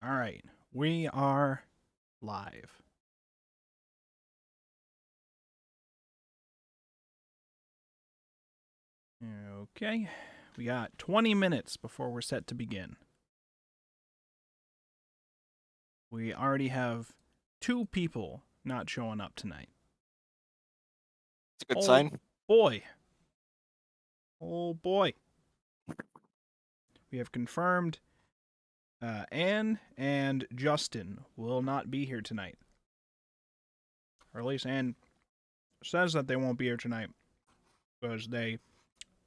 All right, we are live. Okay, we got 20 minutes before we're set to begin. We already have 2 people not showing up tonight. It's a good sign. Boy. Oh boy. We have confirmed Anne and Justin will not be here tonight. Or at least Anne says that they won't be here tonight because they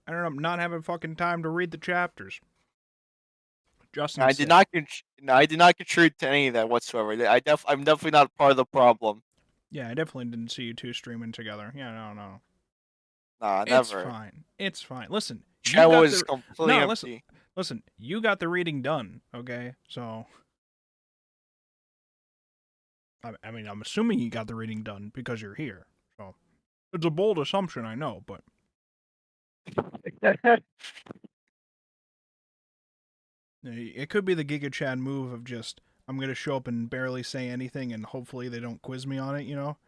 ended up not having fucking time to read the chapters. Justin, I did not. I did not contribute to any of that whatsoever. I'm definitely not part of the problem. Yeah, I definitely didn't see you 2 streaming together. Yeah, no. Nah, It's never. fine. It's fine. Listen, you Chat got was the completely no. empty. Listen. You got the reading done. Okay, so I mean, I'm assuming you got the reading done because you're here. So it's a bold assumption, I know, but it could be the Giga Chad move of just I'm gonna show up and barely say anything, and hopefully they don't quiz me on it. You know,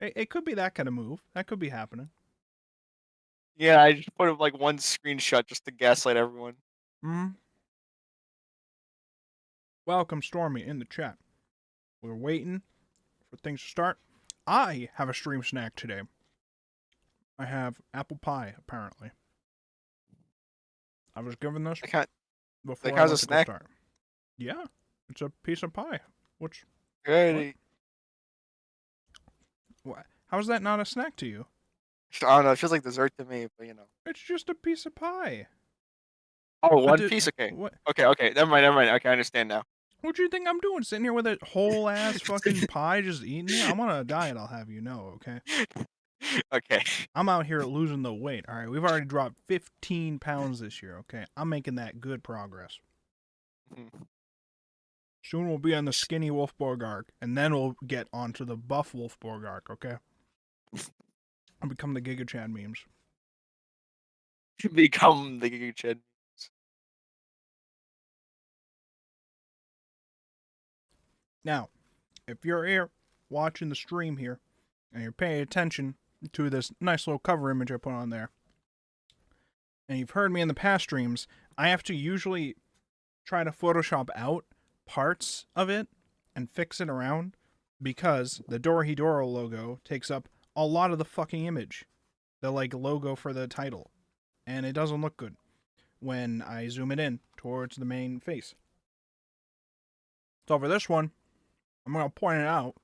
it could be that kind of move. That could be happening. Yeah, I just put up like one screenshot just to gaslight everyone. Hmm. Welcome, Stormy, in the chat. We're waiting for things to start. I have a stream snack today. I have apple pie, apparently. I was given this before I How's a went to go snack? start. Yeah, it's a piece of pie. Which, Good. what? How is that not a snack to you? I don't know. It feels like dessert to me, but you know. It's just a piece of pie. Oh, What one did, piece. Okay. what? Okay. Never mind. Okay, I understand now. What do you think I'm doing? Sitting here with a whole ass fucking pie just eating it? I'm on a diet, I'll have you know, okay? Okay. I'm out here losing the weight, alright? We've already dropped 15 pounds this year, okay? I'm making that good progress. Soon we'll be on the skinny Wolfborg arc, and then we'll get onto the buff Wolfborg arc, okay? I'll become the Giga Chad memes. Become the Giga Chad. Now, if you're here watching the stream here, and you're paying attention to this nice little cover image I put on there, and you've heard me in the past streams, I have to usually try to Photoshop out parts of it and fix it around because the Dorohedoro logo takes up a lot of the fucking image. The like logo for the title. And it doesn't look good when I zoom it in towards the main face. So for this one, I'm going to point it out,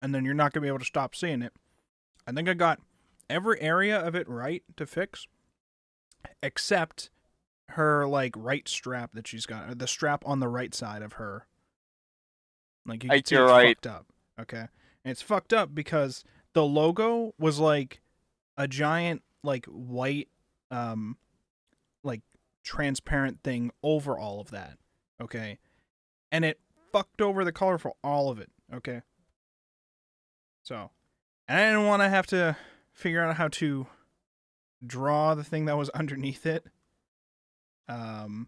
and then you're not going to be able to stop seeing it. I think I got every area of it right to fix, except her like right strap that she's got, or the strap on the right side of her. Like you can see, it's fucked up. Okay, and it's fucked up because the logo was like a giant like white like transparent thing over all of that. Okay, and it fucked over the color for all of it. Okay, so and I didn't want to have to figure out how to draw the thing that was underneath it. And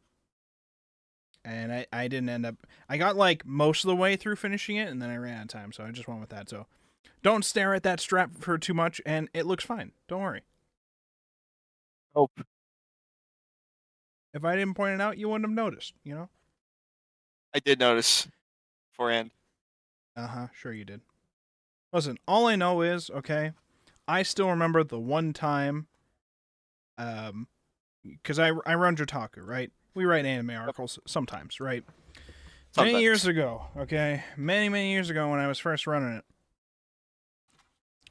I didn't end up. I got like most of the way through finishing it, and then I ran out of time, so I just went with that. So don't stare at that strap for too much, and it looks fine. Don't worry. Hope. If I didn't point it out, you wouldn't have noticed, you know? I did notice beforehand. Sure you did. Listen, all I know is, okay, I still remember the one time, because I run Jotaku, right? We write anime articles sometimes, right? Sometimes. Many years ago, okay? Many years ago when I was first running it,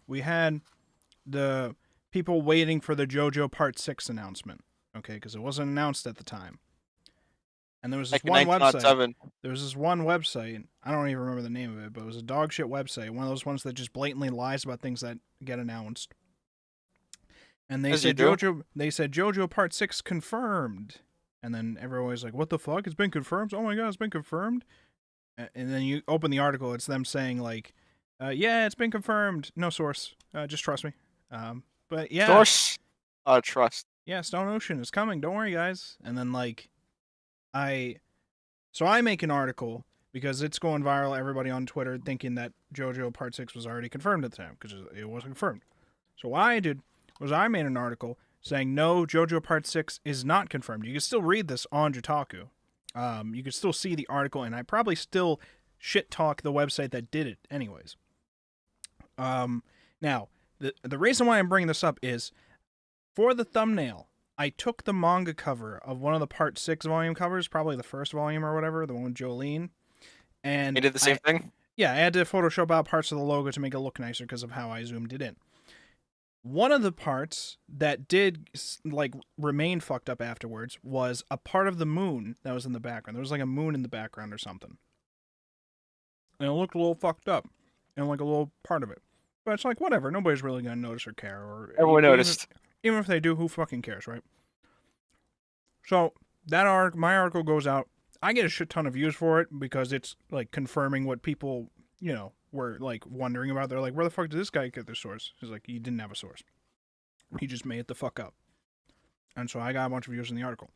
we had the people waiting for the JoJo Part 6 announcement, okay? Because it wasn't announced at the time. And there was this one website. There was this one website. I don't even remember the name of it, but it was a dog shit website. One of those ones that just blatantly lies about things that get announced. And they said JoJo Part 6 confirmed. And then everyone was like, "What the fuck? It's been confirmed? Oh my god, it's been confirmed!" And then you open the article. It's them saying like, "Yeah, it's been confirmed. No source. Just trust me." But yeah, source. Trust. Yeah, Stone Ocean is coming. Don't worry, guys. And then like. I make an article because it's going viral. Everybody on Twitter thinking that JoJo Part 6 was already confirmed at the time, because it wasn't confirmed. So what I did was I made an article saying, no, JoJo Part 6 is not confirmed. You can still read this on Jotaku. You can still see the article, and I probably still shit talk the website that did it anyways. Now, the reason why I'm bringing this up is, for the thumbnail, I took the manga cover of one of the Part 6 volume covers, probably the first volume or whatever, the one with Jolene. And You did the same thing? Yeah, I had to Photoshop out parts of the logo to make it look nicer because of how I zoomed it in. One of the parts that did, like, remain fucked up afterwards was a part of the moon that was in the background. There was, like, a moon in the background or something. And it looked a little fucked up. And, like, a little part of it. But it's like, whatever. Nobody's really going to notice or care. Or Everyone noticed. Even if they do, who fucking cares, right? So, my article goes out. I get a shit ton of views for it because it's, like, confirming what people, were, like, wondering about. They're like, where the fuck did this guy get their source? He's like, he didn't have a source. He just made it the fuck up. And so I got a bunch of views in the article.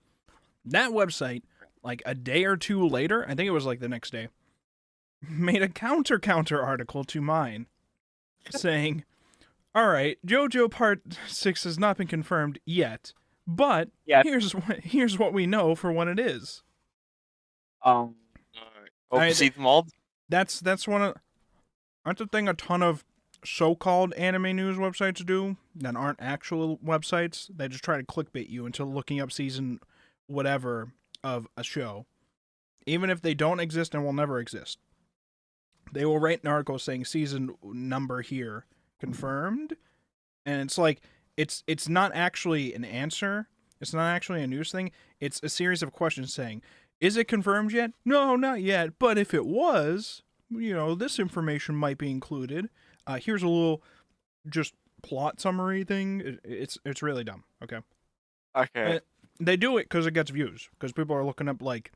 That website, like, a day or two later, I think it was, like, the next day, made a counter article to mine saying, all right, JoJo Part 6 has not been confirmed yet, but here's what we know for when it is. See them all? That's one of... Aren't the thing a ton of so-called anime news websites do that aren't actual websites? They just try to clickbait you into looking up season whatever of a show. Even if they don't exist and will never exist. They will write an article saying season number here confirmed. And it's like, it's not actually an answer. It's not actually a news thing. It's a series of questions saying, is it confirmed yet? No, not yet. But if it was, this information might be included. Here's a little just plot summary thing. It's really dumb. Okay. Okay. They do it because it gets views. Because people are looking up like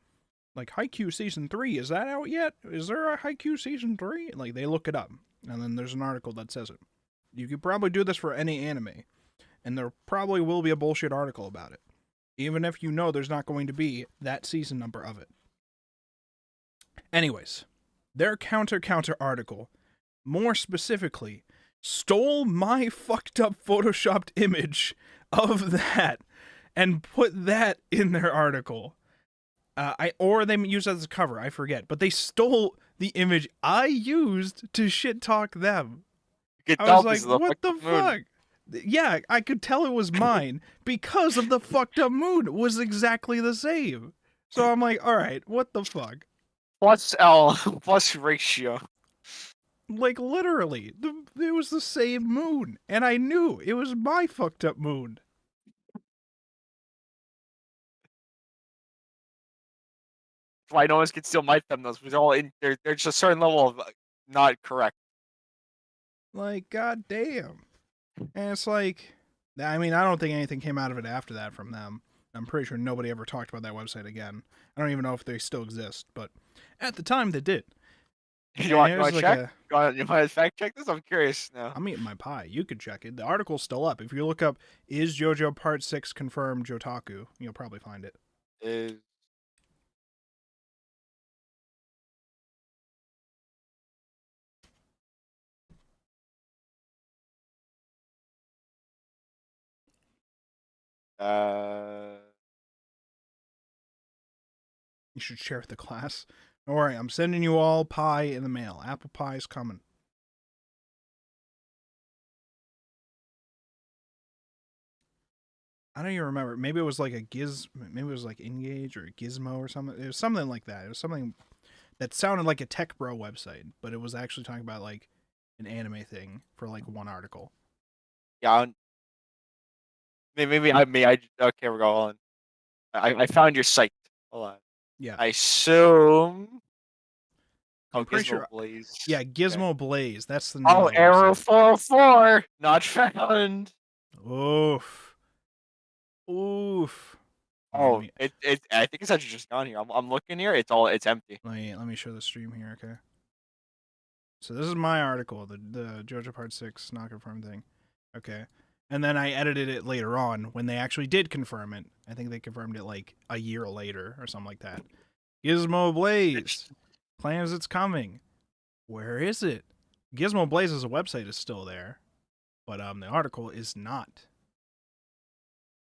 Haikyuu Season 3. Is that out yet? Is there a Haikyuu Season 3? Like, they look it up. And then there's an article that says it. You could probably do this for any anime. And there probably will be a bullshit article about it. Even if there's not going to be that season number of it. Anyways, their counter article, more specifically, stole my fucked up photoshopped image of that and put that in their article. Or they used it as a cover, I forget. But they stole the image I used to shit talk them. I was like, what the fuck? Yeah, I could tell it was mine because of the fucked up moon. It was exactly the same. So I'm like, all right, what the fuck? Plus L, plus ratio. Like, literally, it was the same moon. And I knew it was my fucked up moon. Why no one can steal my thumbnails? Because all there's just a certain level of not correct. Like, goddamn. And it's like, I mean, I don't think anything came out of it after that from them. I'm pretty sure nobody ever talked about that website again. I don't even know if they still exist, but at the time they did. You want to check? You want to fact check this? I'm curious now. I'm eating my pie. You could check it. The article's still up. If you look up, is JoJo Part 6 confirmed Jotaku, you'll probably find it. Is... You should share with the class. Don't worry, I'm sending you all pie in the mail. Apple pie's coming. I don't even remember. Maybe it was like maybe it was like Engage or Gizmo or something. It was something like that. It was something that sounded like a Tech Bro website, but it was actually talking about like an anime thing for like one article. Yeah. Maybe I okay, we're going. I found your site. Hold on. Yeah. I assume. I'm pretty sure. Blaze. Yeah, Gizmo okay. Blaze. That's the name. Oh, Arrow 404, not found. Oof. Oof. Oh, I think it's actually just gone here. I'm looking here. It's empty. Let me show the stream here, okay? So this is my article, the JoJo Part 6 not confirmed thing. Okay. And then I edited it later on when they actually did confirm it. I think they confirmed it like a year later or something like that. Gizmo Blaze. Claims it's coming. Where is it? Gizmo Blaze's website is still there, but the article is not.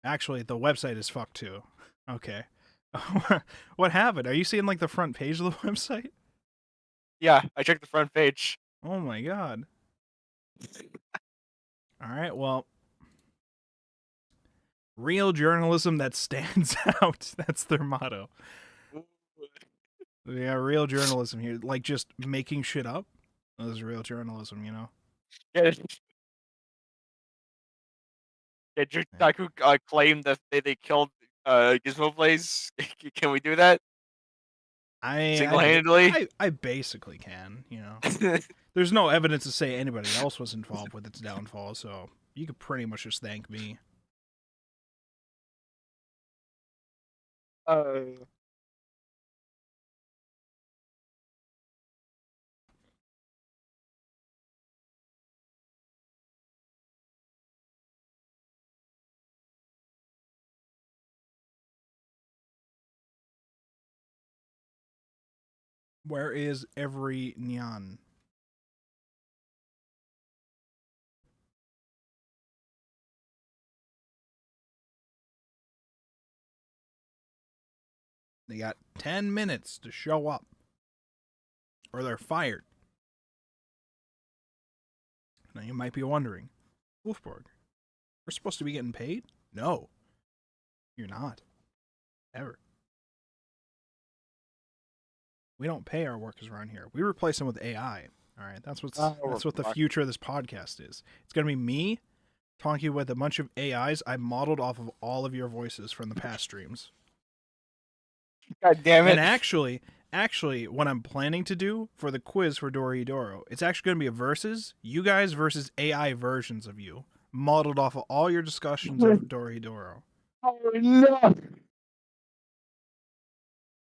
Actually, the website is fucked too. Okay. What happened? Are you seeing like the front page of the website? Yeah, I checked the front page. Oh my god. All right, well, real journalism that stands out. That's their motto. Yeah, real journalism here. Like just making shit up. That is real journalism, you know? Yeah, yeah, Jutaku claimed that they killed Gizmo Blaze. Can we do that single-handedly? I basically can, you know. There's no evidence to say anybody else was involved with its downfall, so you could pretty much just thank me. uh, Where is every Nyan? They got 10 minutes to show up, or they're fired. Now you might be wondering, Wolfborg, we're supposed to be getting paid? No, you're not. Ever. We don't pay our workers around here. We replace them with AI. All right, that's what the future of this podcast is. It's gonna be me talking with a bunch of AIs I modeled off of all of your voices from the past streams. God damn it! And actually, what I'm planning to do for the quiz for Dorohedoro, it's actually gonna be a versus you guys versus AI versions of you, modeled off of all your discussions of Dorohedoro. Oh no!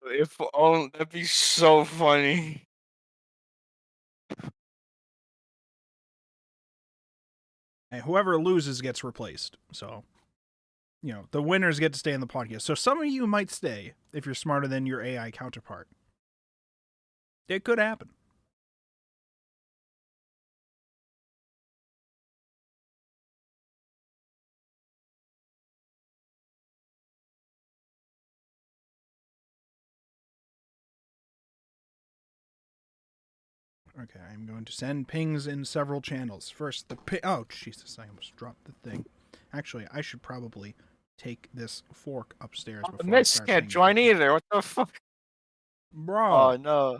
If only that'd be so funny. And whoever loses gets replaced. So, you know, the winners get to stay in the podcast. So some of you might stay if you're smarter than your AI counterpart. It could happen. Okay, I'm going to send pings in several channels. First, oh, Jesus, I almost dropped the thing. Actually, I should probably take this fork upstairs The before I Miss start can't pinging join people. either. What the fuck? Bro, Oh no!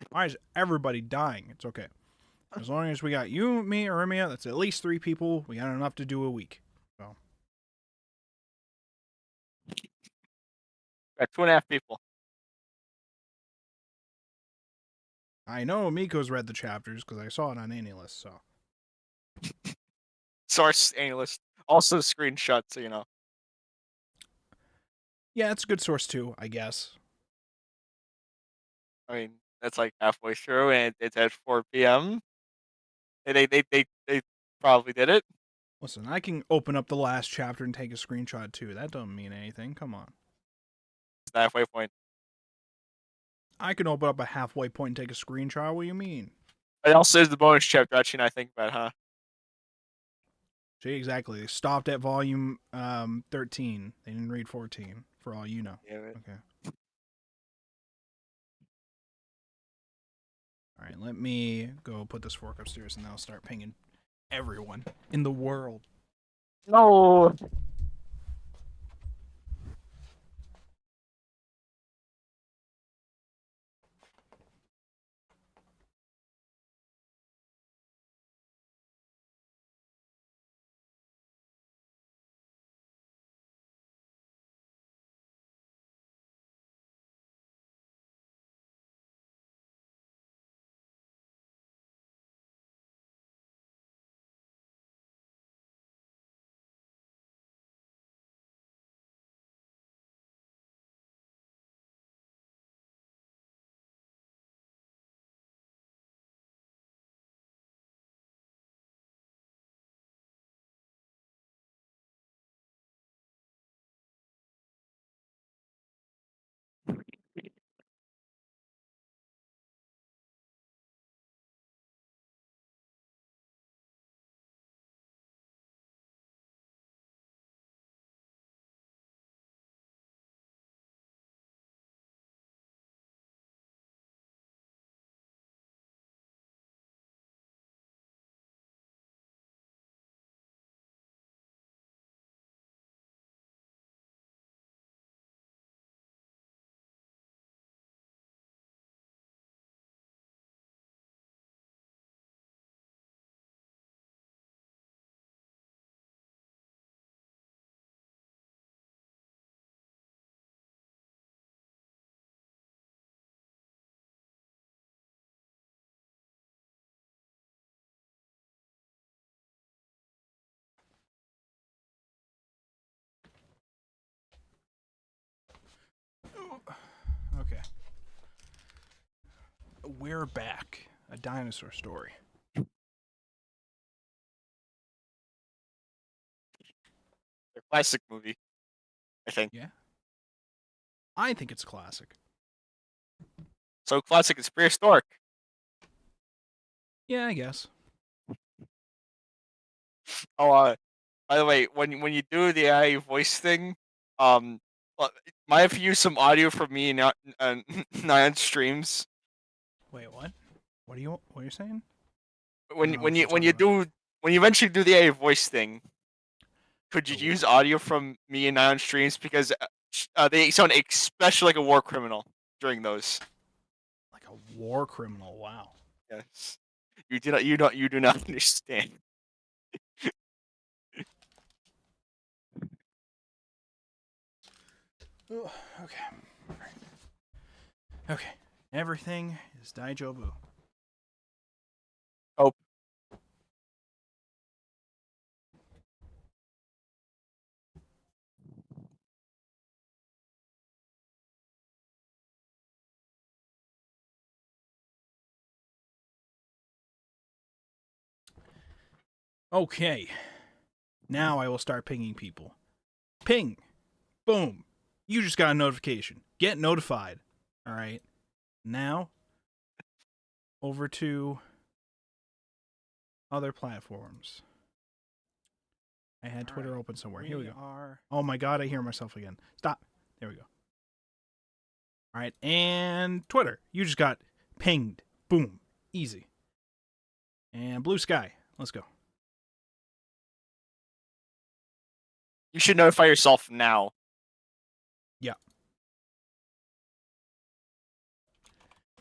why is everybody dying? It's okay. As long as we got you, me, or Remia, that's at least 3 people. We got enough to do a week. So, Got 2.5 people. I know Miko's read the chapters because I saw it on AnyList, so. Source analyst. Also screenshot, so you know. Yeah, it's a good source too, I guess. I mean, that's like halfway through, and it's at 4 p.m. They probably did it. Listen, I can open up the last chapter and take a screenshot too. That doesn't mean anything. Come on. It's the halfway point. I can open up a halfway point and take a screenshot. What do you mean? It also is the bonus chapter. Actually, now I think about it, huh? See, exactly. They stopped at volume 13. They didn't read 14, for all you know. Damn it. Okay. All right, let me go put this fork upstairs and then I'll start pinging everyone in the world. No. We're back. A dinosaur story. A classic movie, I think. Yeah. I think it's classic. So classic it's prehistoric. Yeah, I guess. Oh, by the way, when you do the AI voice thing, might have to use some audio from me and Nyan streams. Wait, what? What are you saying? When I don't know when what you you're when talking you about. do when you eventually do the AI voice thing, could you The use audio from me and Nyan streams because they sound especially like a war criminal during those. Like a war criminal. Wow. Yes, you do not understand. Ugh, okay. Okay. Everything is Daijobu. Oh, Okay. Now I will start pinging people. Ping. Boom. You just got a notification. Get notified. All right. Now, over to other platforms. I had Twitter open somewhere. Here we go. Oh my god, I hear myself again. Stop. There we go. All right. And Twitter. You just got pinged. Boom. Easy. And Blue Sky. Let's go. you should notify yourself now. Yeah.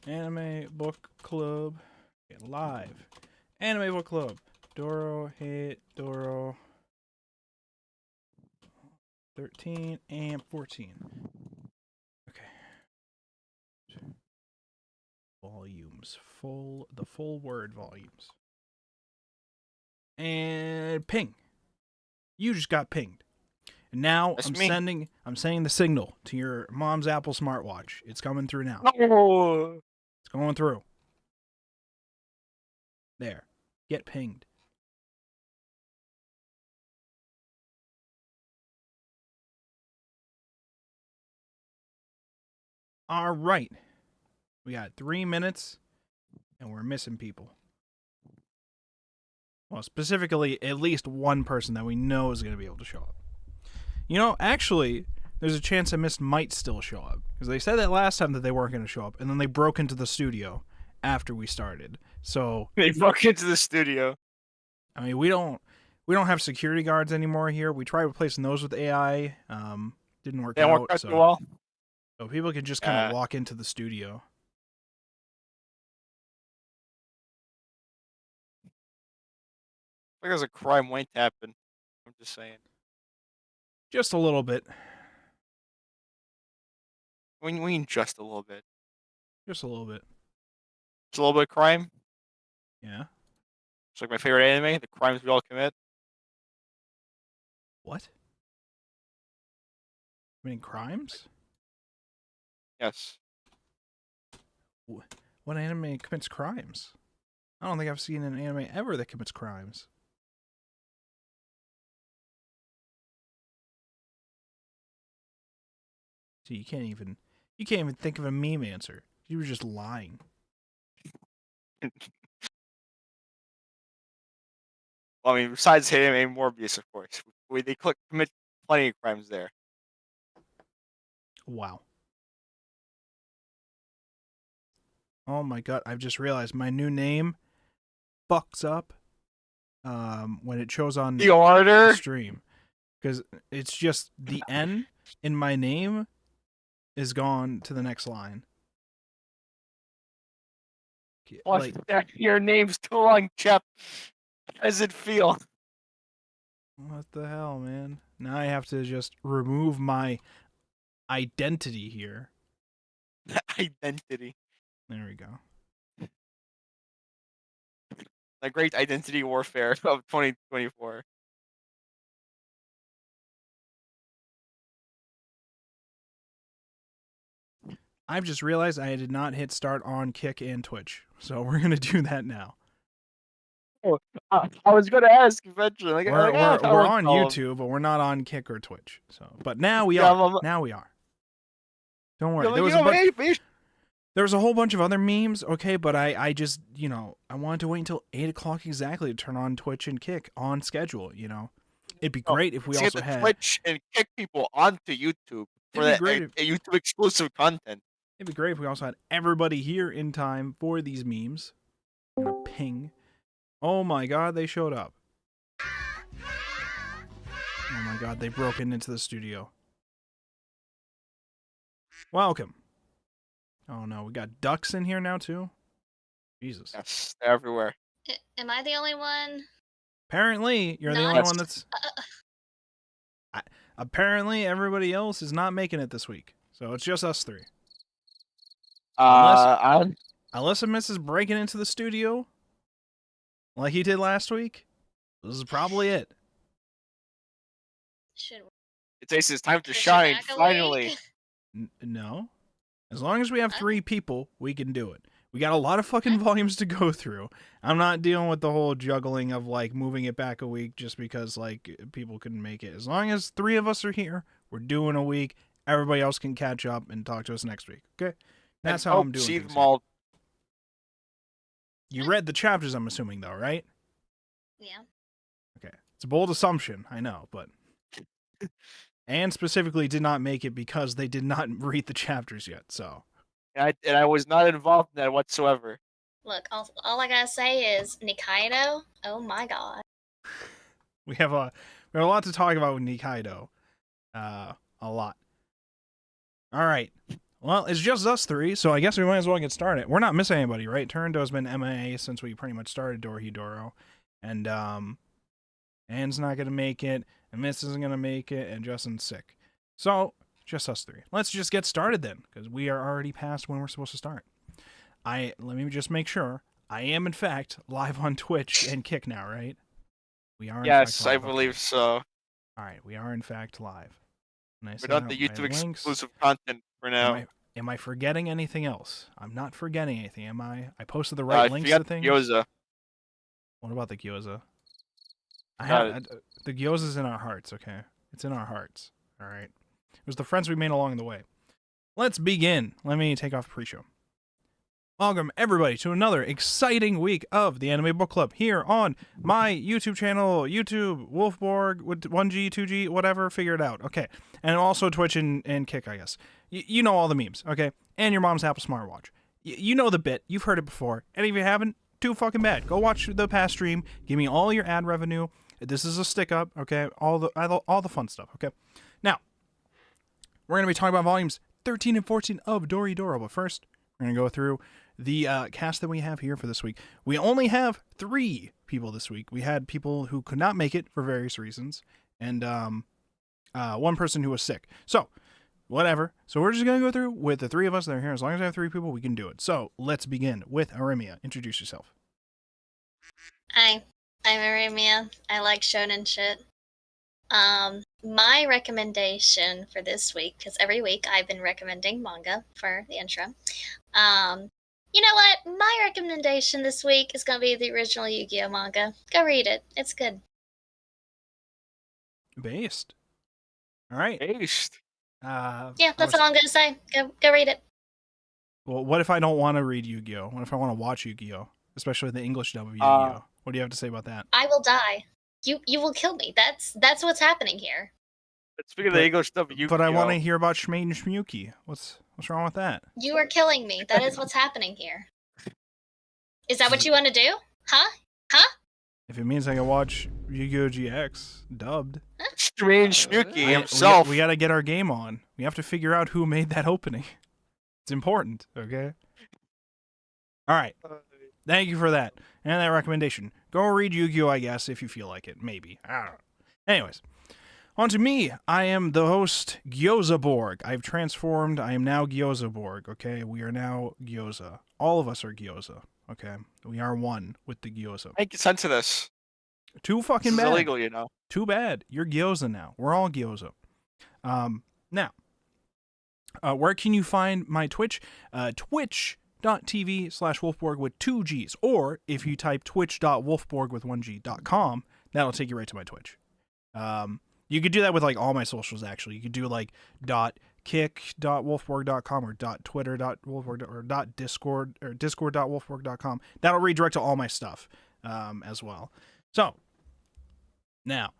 Anime Book Club. Okay, live. Anime Book Club. Dorohedoro 13 and 14. Okay. Volumes. The full word volumes. And ping. You just got pinged. And now That's I'm me. sending the signal to your mom's Apple smartwatch. It's coming through now. No. It's going through. There. Get pinged. All right. We got 3 minutes and we're missing people. Well, specifically, at least one person that we know is going to be able to show up. You know, actually, there's a chance that Miss might still show up. Because they said that last time that they weren't going to show up, and then they broke into the studio after we started. So They broke into the studio. I mean, we don't have security guards anymore here. We tried replacing those with AI. Didn't work They out. worked out So, too well. so people can just kind of walk into the studio. Like there's a crime waiting to happen. I'm just saying. Just a little bit. We need just a little bit. Just a little bit. It's a little bit of crime. Yeah. It's like my favorite anime, the crimes we all commit. What? Committing crimes? Yes. What anime commits crimes? I don't think I've seen an anime ever that commits crimes. See, you can't even think of a meme answer. You were just lying. Well, I mean, besides anime, Morbius, of course. They commit plenty of crimes there. Wow. Oh my god, I've just realized my new name fucks up when it shows on The order. the stream. Because it's just the N in my name is gone to the next line. Like, your name's too long, Chep. How does it feel? What the hell, man? Now I have to just remove my identity here. Identity. There we go. The great identity warfare of 2024. I've just realized I did not hit start on Kick and Twitch, so we're gonna do that now. Oh, I was gonna ask eventually. Like, We're I we're won't on tell him. YouTube, but we're not on Kick or Twitch. So, but now we Yeah, are. Now we are. Don't worry. Yeah, There was you know, a bunch. maybe- There was a whole bunch of other memes, okay, but I just, you know, I wanted to wait until 8 o'clock exactly to turn on Twitch and Kick on schedule, you know. It'd be great if we let's also get the had... Twitch and kick people onto YouTube for It'd be that great if- YouTube exclusive content. It'd be great if we also had everybody here in time for these memes. I'm gonna ping. Oh my god, they showed up. Oh my god, they've broken into the studio. Welcome. Oh no, we got ducks in here now too? Jesus. Yes, they're everywhere. Am I the only one? Apparently, you're the Not- only one that's... Uh, Apparently, everybody else is not making it this week. So it's just us three. Unless a miss is breaking into the studio, like he did last week, this is probably it. should It's time to push it shine, back a finally. week? No. As long as we have 3 people, we can do it. We got a lot of fucking volumes to go through. I'm not dealing with the whole juggling of, like, moving it back a week just because, like, people couldn't make it. As long as 3 of us are here, we're doing a week. Everybody else can catch up and talk to us next week. Okay? That's how I'm doing See things them here. all. You read the chapters, I'm assuming, though, right? Yeah. Okay. It's a bold assumption, I know, but... And specifically did not make it because they did not read the chapters yet, so... And I was not involved in that whatsoever. Look, all I gotta say is Nikaido. Oh my god. We have a lot to talk about with Nikaido. A lot. All right. Well, it's just us 3, so I guess we might as well get started. We're not missing anybody, right? Turindo's been MIA since we pretty much started Dorohedoro. And Anne's not gonna make it, and Miss isn't gonna make it, and Justin's sick. So just us 3. Let's just get started then, because we are already past when we're supposed to start. Let me just make sure. I am, in fact, live on Twitch and Kick now, right? We are. Yes, I live. believe Okay. so. All right, we are in fact live. Nice. We're not the YouTube exclusive content for now. Am I forgetting anything else? I'm not forgetting anything, am I? I posted the right links to things. Gyoza. What about the gyoza? Got The gyoza's in our hearts, okay? It's in our hearts. All right. It was the friends we made along the way. Let's begin. Let me take off pre-show. Welcome, everybody, to another exciting week of the Anime Book Club here on my YouTube channel, YouTube, Wolfborg, 1G, 2G, whatever, figure it out. Okay. And also Twitch and Kick, I guess. You know all the memes, okay? And your mom's Apple smartwatch. You know the bit. You've heard it before. And if you haven't, too fucking bad. Go watch the past stream. Give me all your ad revenue. This is a stick up, okay? All the fun stuff, okay? Now, we're going to be talking about volumes 13 and 14 of Dorohedoro, but first, we're going to go through the cast that we have here for this week. We only have 3 people this week. We had people who could not make it for various reasons, and 1 person who was sick. So, whatever. So we're just going to go through with the 3 of us that are here. As long as I have 3 people, we can do it. So, let's begin with Arimia. Introduce yourself. Hi, I'm Arimia. I like shonen shit. My recommendation for this week, because every week I've been recommending manga for the intro. You know what? My recommendation this week is gonna be the original Yu-Gi-Oh manga. Go read it. It's good. Based. All right. Based. Yeah, that's all I'm gonna say. Go read it. Well, what if I don't want to read Yu-Gi-Oh? What if I want to watch Yu-Gi-Oh? Especially the English dub of Yu-Gi-Oh. What do you have to say about that? I will die. You will kill me. That's what's happening here. Speaking of the English stuff, But I want to hear about Shmei and Shmiyuki. What's wrong with that? You are killing me. That is what's happening here. Is that what you want to do? Huh? If it means I can watch Yu-Gi-Oh! GX dubbed, Strange Shmiyuki himself. we got to get our game on. We have to figure out who made that opening. It's important, okay? All right. Thank you for that. And that recommendation. Go read Yu-Gi-Oh! I guess, if you feel like it. Maybe. I don't know. Anyways. On to me. I am the host, Gyozaborg. I've transformed. I am now Gyozaborg, okay? We are now Gyoza. All of us are Gyoza, okay? We are one with the Gyoza. I consent to this. Too fucking This is bad. illegal, you know. Too bad. You're Gyoza now. We're all Gyoza. Now, Where can you find my Twitch? Twitch.tv/Wolfborg with 2 G's. Or if you type twitch.wolfborg with 1G.com, that'll take you right to my Twitch. You could do that with like all my socials, actually. You could do like .kick.wolfborg.com or .twitter.wolfborg or .discord or discord.wolfborg.com. That'll redirect to all my stuff as well. So, now,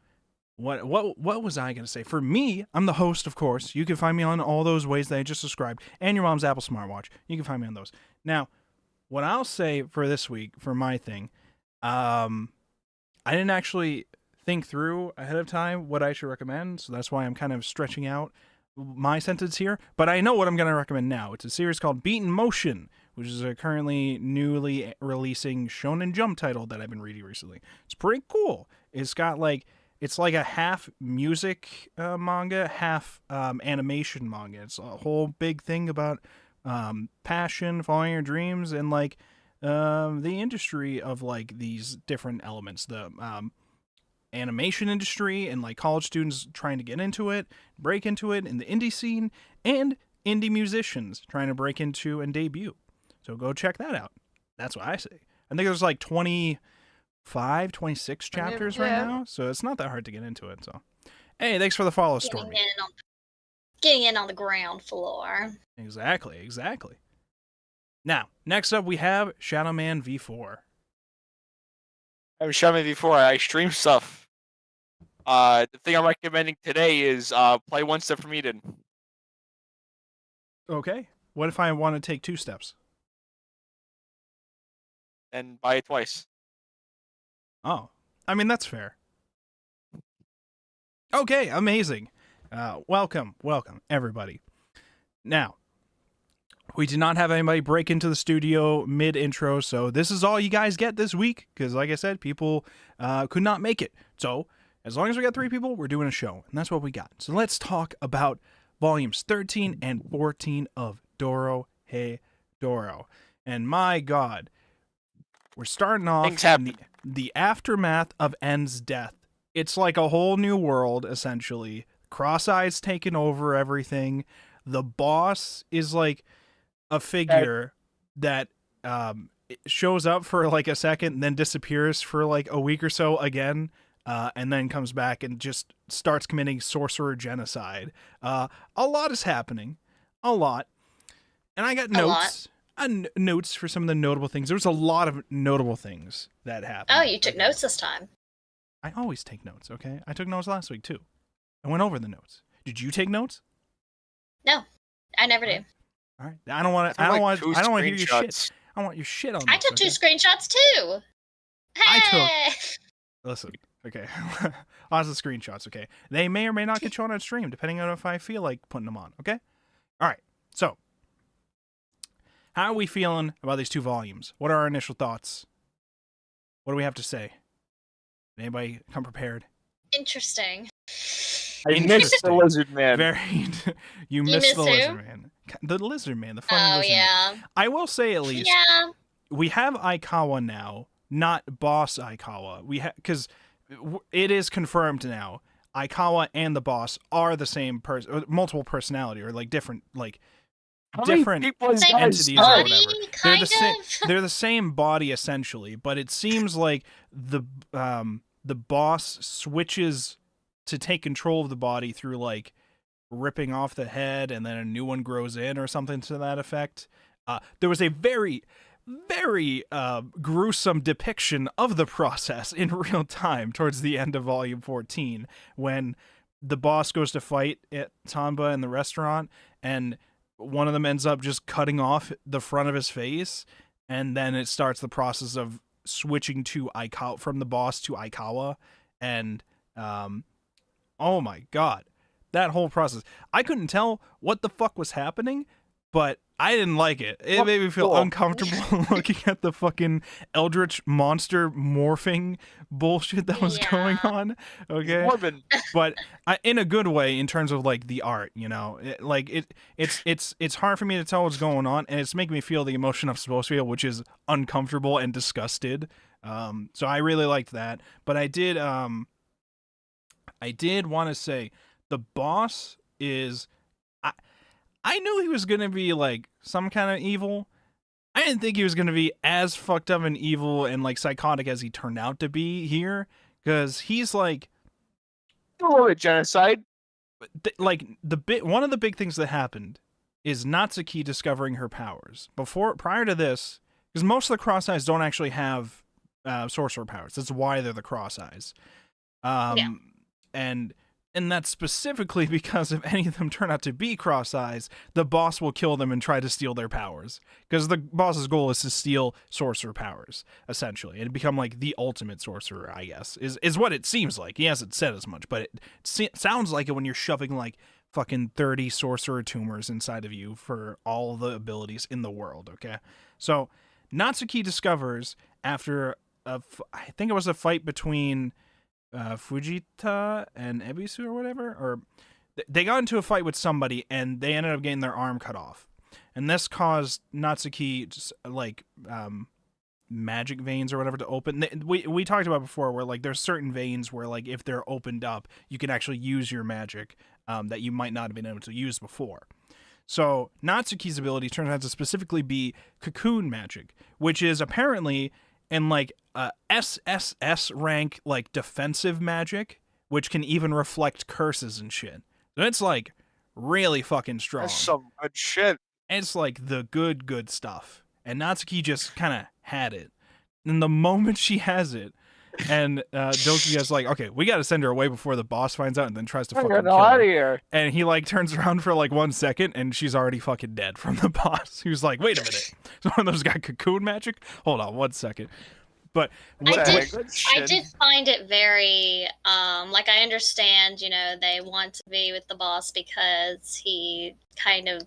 what was I going to say? For me, I'm the host, of course. You can find me on all those ways that I just described, and your mom's Apple smartwatch. You can find me on those. Now, what I'll say for this week, for my thing, I didn't actually think through ahead of time what I should recommend, so that's why I'm kind of stretching out my sentence here. But I know what I'm going to recommend now. It's a series called Beat in Motion, which is a currently newly releasing Shonen Jump title that I've been reading recently. It's pretty cool. It's got like... It's like a half music manga, half animation manga. It's a whole big thing about passion, following your dreams, and like the industry of like these different elements. The animation industry and like college students trying to get into it, break into it in the indie scene, and indie musicians trying to break into and debut. So go check that out. That's what I say. I think there's like 26 chapters right now, so it's not that hard to get into it. So, hey, thanks for the follow, Stormy. Getting in on the ground floor. Exactly. Now, next up we have Shadow Man V4. I was showing me before. I stream stuff. The thing I'm recommending today is play One Step from Eden. Okay. What if I want to take 2 steps? And buy it twice. Oh, I mean, that's fair. Okay, amazing. Welcome, everybody. Now, we did not have anybody break into the studio mid-intro, so this is all you guys get this week, because like I said, people could not make it. So, as long as we got 3 people, we're doing a show, and that's what we got. So let's talk about volumes 13 and 14 of Dorohedoro. And my God, we're starting off in the aftermath of En's death. It's like a whole new world, essentially. Cross-Eye's taken over everything. The boss is like a figure that shows up for like a second and then disappears for like a week or so again, and then comes back and just starts committing sorcerer genocide. A lot is happening. A lot. And I got notes. Notes for some of the notable things. There was a lot of notable things that happened. Oh, you took notes this time. I always take notes, okay? I took notes last week, too. I went over the notes. Did you take notes? No, I never do. All right. I don't want to hear your shit. I want your shit on this, I took 2 screenshots, too. Hey! Listen, okay. Lots of screenshots, okay? They may or may not get shown on stream, depending on if I feel like putting them on, okay? All right. So, how are we feeling about these 2 volumes? What are our initial thoughts? What do we have to say? Anybody come prepared? Interesting. I missed the Lizard Man. You missed the Lizard Man. The Lizard Man, the funny Lizard Man. I will say at least, we have Aikawa now, not Boss Aikawa. Because it is confirmed now, Aikawa and the boss are the same person, multiple personality, or like different, like different entities or whatever. They're the same body essentially, but it seems like the boss switches to take control of the body through like ripping off the head and then a new one grows in or something to that effect. There was a very gruesome depiction of the process in real time towards the end of volume 14 when the boss goes to fight at Tamba in the restaurant and one of them ends up just cutting off the front of his face, and then it starts the process of switching to Aikawa, from the boss to Aikawa, and oh my God, that whole process. I couldn't tell what the fuck was happening, but I didn't like it. It made me feel uncomfortable looking at the fucking eldritch monster morphing bullshit that was going on. Okay, but in a good way in terms of like the art, you know, it's hard for me to tell what's going on, and it's making me feel the emotion I'm supposed to feel, which is uncomfortable and disgusted. So I really liked that, but I did want to say the boss is. I knew he was gonna be like some kind of evil. I didn't think he was gonna be as fucked up and evil and like psychotic as he turned out to be here, because he's like A little bit genocide. One of the big things that happened is Natsuki discovering her powers. Prior to this, because most of the Cross Eyes don't actually have sorcerer powers. That's why they're the Cross Eyes. And that's specifically because if any of them turn out to be Cross Eyes, the boss will kill them and try to steal their powers. Because the boss's goal is to steal sorcerer powers, essentially, and become like the ultimate sorcerer, I guess, is what it seems like. He hasn't said as much, but it sounds like it when you're shoving like fucking 30 sorcerer tumors inside of you for all the abilities in the world, okay? So Natsuki discovers after I think it was a fight between Fujita and Ebisu or whatever, or they got into a fight with somebody and they ended up getting their arm cut off, and this caused Natsuki just like magic veins or whatever to open. We talked about before where like there's certain veins where like if they're opened up you can actually use your magic that you might not have been able to use before. So Natsuki's ability turns out to specifically be cocoon magic, which is apparently in like SSS rank like defensive magic, which can even reflect curses and shit. So it's like really fucking strong. That's some good shit. It's like the good stuff. And Natsuki just kind of had it. And the moment she has it, and Dokuga's like, okay, we got to send her away before the boss finds out and then tries to fucking kill out of her. here. And he like turns around for like 1 second and she's already fucking dead from the boss. He was like, wait a minute. So one of those got cocoon magic? Hold on 1 second. But I did find it very like I understand, you know, they want to be with the boss because he kind of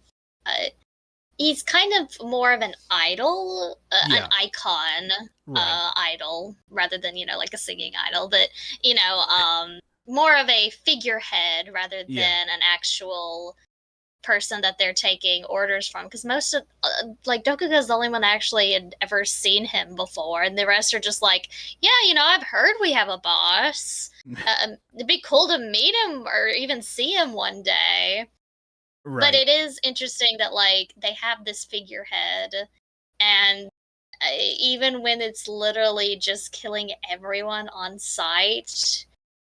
he's kind of more of an idol, an icon idol rather than, you know, like a singing idol, but you know, more of a figurehead rather than an actual person that they're taking orders from, because most of like Dokuga's the only one that actually had ever seen him before, and the rest are just like, yeah, you know, I've heard we have a boss. It'd be cool to meet him or even see him one day. Right. But it is interesting that like they have this figurehead, and even when it's literally just killing everyone on sight,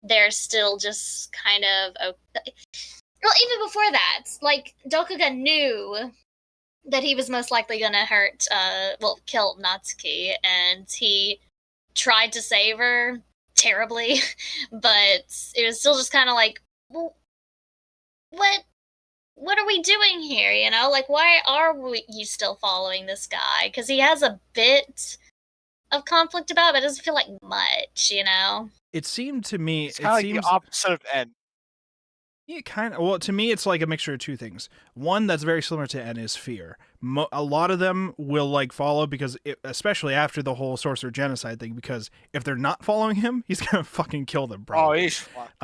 they're still just kind of okay. Well, even before that, like, Dokuga knew that he was most likely gonna kill Natsuki, and he tried to save her terribly, but it was still just kind of like, well, what are we doing here, you know? Like, why are you still following this guy? Because he has a bit of conflict about it, but it doesn't feel like much, you know? It seemed to me... It's kind of like the opposite of N. Yeah, kind of. Well, to me, it's like a mixture of two things. One that's very similar to N is fear. A lot of them will like follow because, especially after the whole sorcerer genocide thing, because if they're not following him, he's gonna fucking kill them, bro. Oh, he's fucked.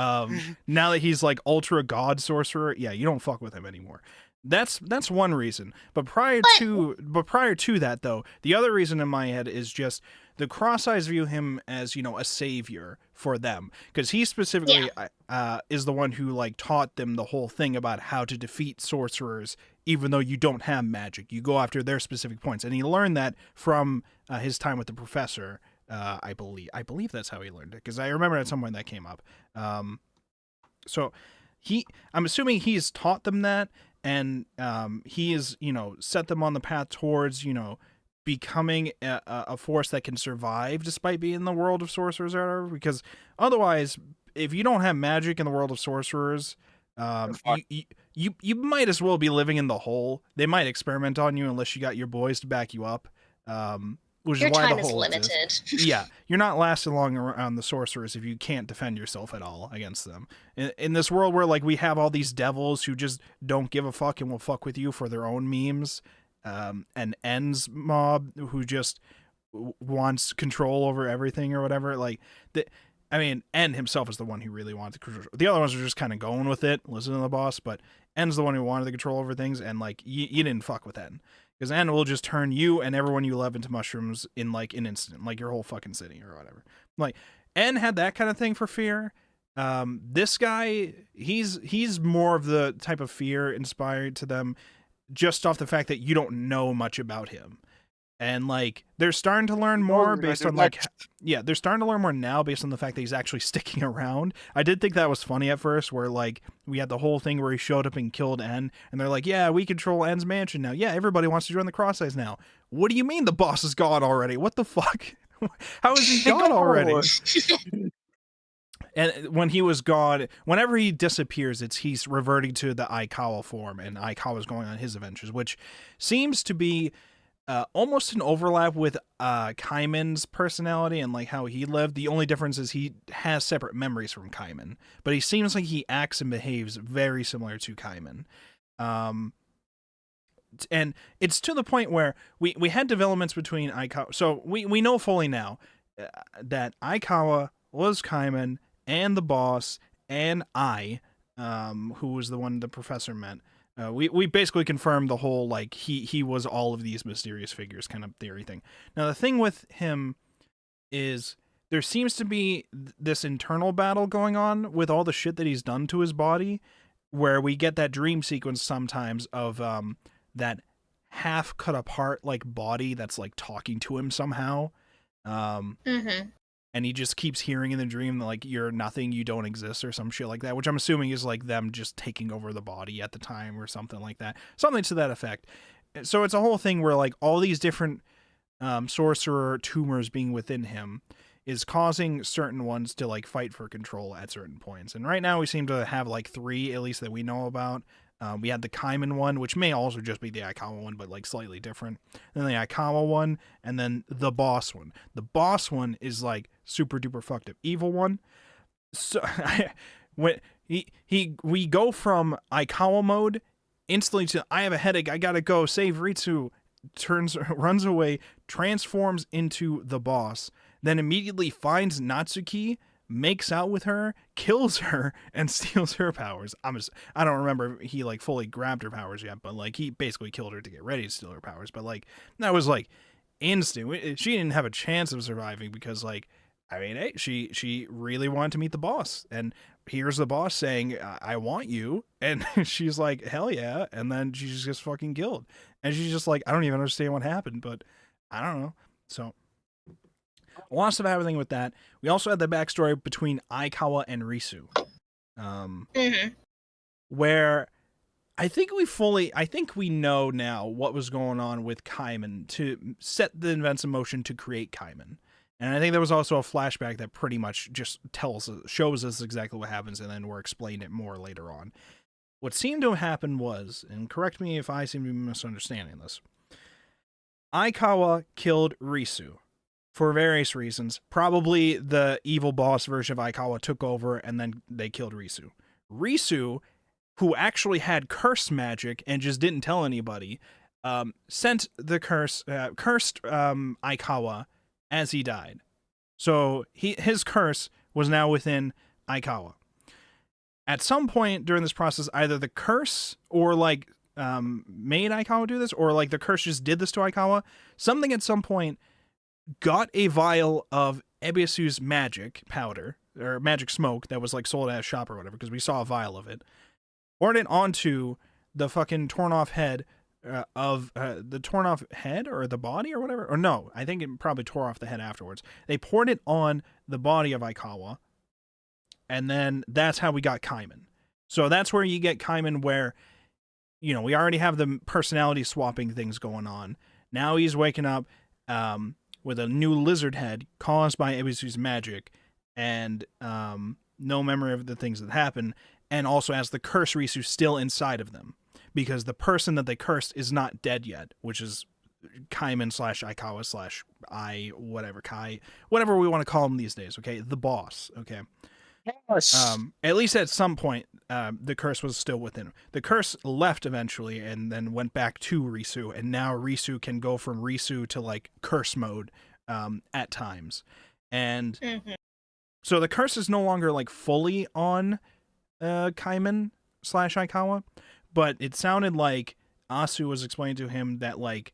Now that he's like ultra god sorcerer, yeah, you don't fuck with him anymore. That's one reason. But prior to that, though, the other reason in my head is just the Cross Eyes view him as, you know, a savior for them, because he specifically is the one who like taught them the whole thing about how to defeat sorcerers, even though you don't have magic. You go after their specific points, and he learned that from his time with the professor. I believe that's how he learned it, because I remember at some point that came up. So I'm assuming he's taught them that. And he is, you know, set them on the path towards, you know, becoming a force that can survive despite being in the world of sorcerers or whatever. Because otherwise, if you don't have magic in the world of sorcerers, you might as well be living in the hole. They might experiment on you unless you got your boys to back you up. Which your is why time the is whole limited. Yeah, you're not lasting long around the sorcerers if you can't defend yourself at all against them. In this world where like we have all these devils who just don't give a fuck and will fuck with you for their own memes, and N's mob who just wants control over everything or whatever. Like, N himself is the one who really wants control. The other ones are just kind of going with it, listening to the boss, but N's the one who wanted the control over things, and like you didn't fuck with N. Because N will just turn you and everyone you love into mushrooms in like an instant, like your whole fucking city or whatever. Like, N had that kind of thing for fear, This guy, he's more of the type of fear inspired to them just off the fact that you don't know much about him. And like they're starting to learn more based on like they're starting to learn more now based on the fact that he's actually sticking around. I did think that was funny at first, where like we had the whole thing where he showed up and killed N, and they're like, yeah, we control N's mansion now. Yeah, everybody wants to join the Cross Eyes now. What do you mean the boss is gone already? What the fuck? How is he gone already? And when he was gone, whenever he disappears, he's reverting to the Aikawa form, and Aikawa's going on his adventures, which seems to be almost an overlap with Kaiman's personality and like how he lived. The only difference is he has separate memories from Kaiman, but he seems like he acts and behaves very similar to Kaiman. And it's to the point where we had developments between Aikawa. So we know fully now that Aikawa was Kaiman and the boss and who was the one the professor met. We basically confirmed the whole like he was all of these mysterious figures kind of theory thing. Now the thing with him is there seems to be this internal battle going on with all the shit that he's done to his body, where we get that dream sequence sometimes of that half cut apart like body that's like talking to him somehow. And he just keeps hearing in the dream that like you're nothing, you don't exist, or some shit like that, which I'm assuming is like them just taking over the body at the time or something like that. Something to that effect. So it's a whole thing where like all these different sorcerer tumors being within him is causing certain ones to like fight for control at certain points. And right now we seem to have like 3 at least that we know about. We had the Kaiman one, which may also just be the Aikawa one, but like slightly different. Then the Aikawa one, and then the boss one. The boss one is like super duper fucked up evil one. So when we go from Aikawa mode instantly to I have a headache, I gotta go save Ritsu, runs away, transforms into the boss, then immediately finds Natsuki, makes out with her, kills her, and steals her powers. I don't remember if he like fully grabbed her powers yet, but like he basically killed her to get ready to steal her powers. But like that was like instant. She didn't have a chance of surviving because like I mean, hey, she really wanted to meet the boss, and here's the boss saying, "I want you," and she's like, "Hell yeah!" And then she just gets fucking killed, and she's just like, "I don't even understand what happened, but I don't know." So. Lots of everything with that. We also had the backstory between Aikawa and Risu, where I think we know now what was going on with Kaiman to set the events in motion to create Kaiman. And I think there was also a flashback that pretty much just shows us exactly what happens, and then we're explained it more later on. What seemed to happen was, and correct me if I seem to be misunderstanding this, Aikawa killed Risu. For various reasons. Probably the evil boss version of Aikawa took over and then they killed Risu. Risu, who actually had curse magic and just didn't tell anybody, sent the cursed Aikawa as he died. So his curse was now within Aikawa. At some point during this process, either the curse or like made Aikawa do this, or like the curse just did this to Aikawa. Something at some point got a vial of Ebisu's magic powder, or magic smoke that was like sold at a shop or whatever, because we saw a vial of it, poured it onto the fucking torn off head of the torn off head or the body or whatever. Or no, I think it probably tore off the head afterwards. They poured it on the body of Aikawa, and then that's how we got Kaiman. So that's where you get Kaiman, where, you know, we already have the personality swapping things going on. Now he's waking up with a new lizard head caused by Ebisu's magic, and no memory of the things that happened, and also has the curse Risu still inside of them, because the person that they cursed is not dead yet, which is Kaiman / Aikawa / whatever we want to call him these days, okay? The boss, okay? Yes. At least at some point, the curse was still within him. The curse left eventually and then went back to Risu, and now Risu can go from Risu to like curse mode at times. And so the curse is no longer like fully on Kaiman / Aikawa, but it sounded like Asu was explaining to him that like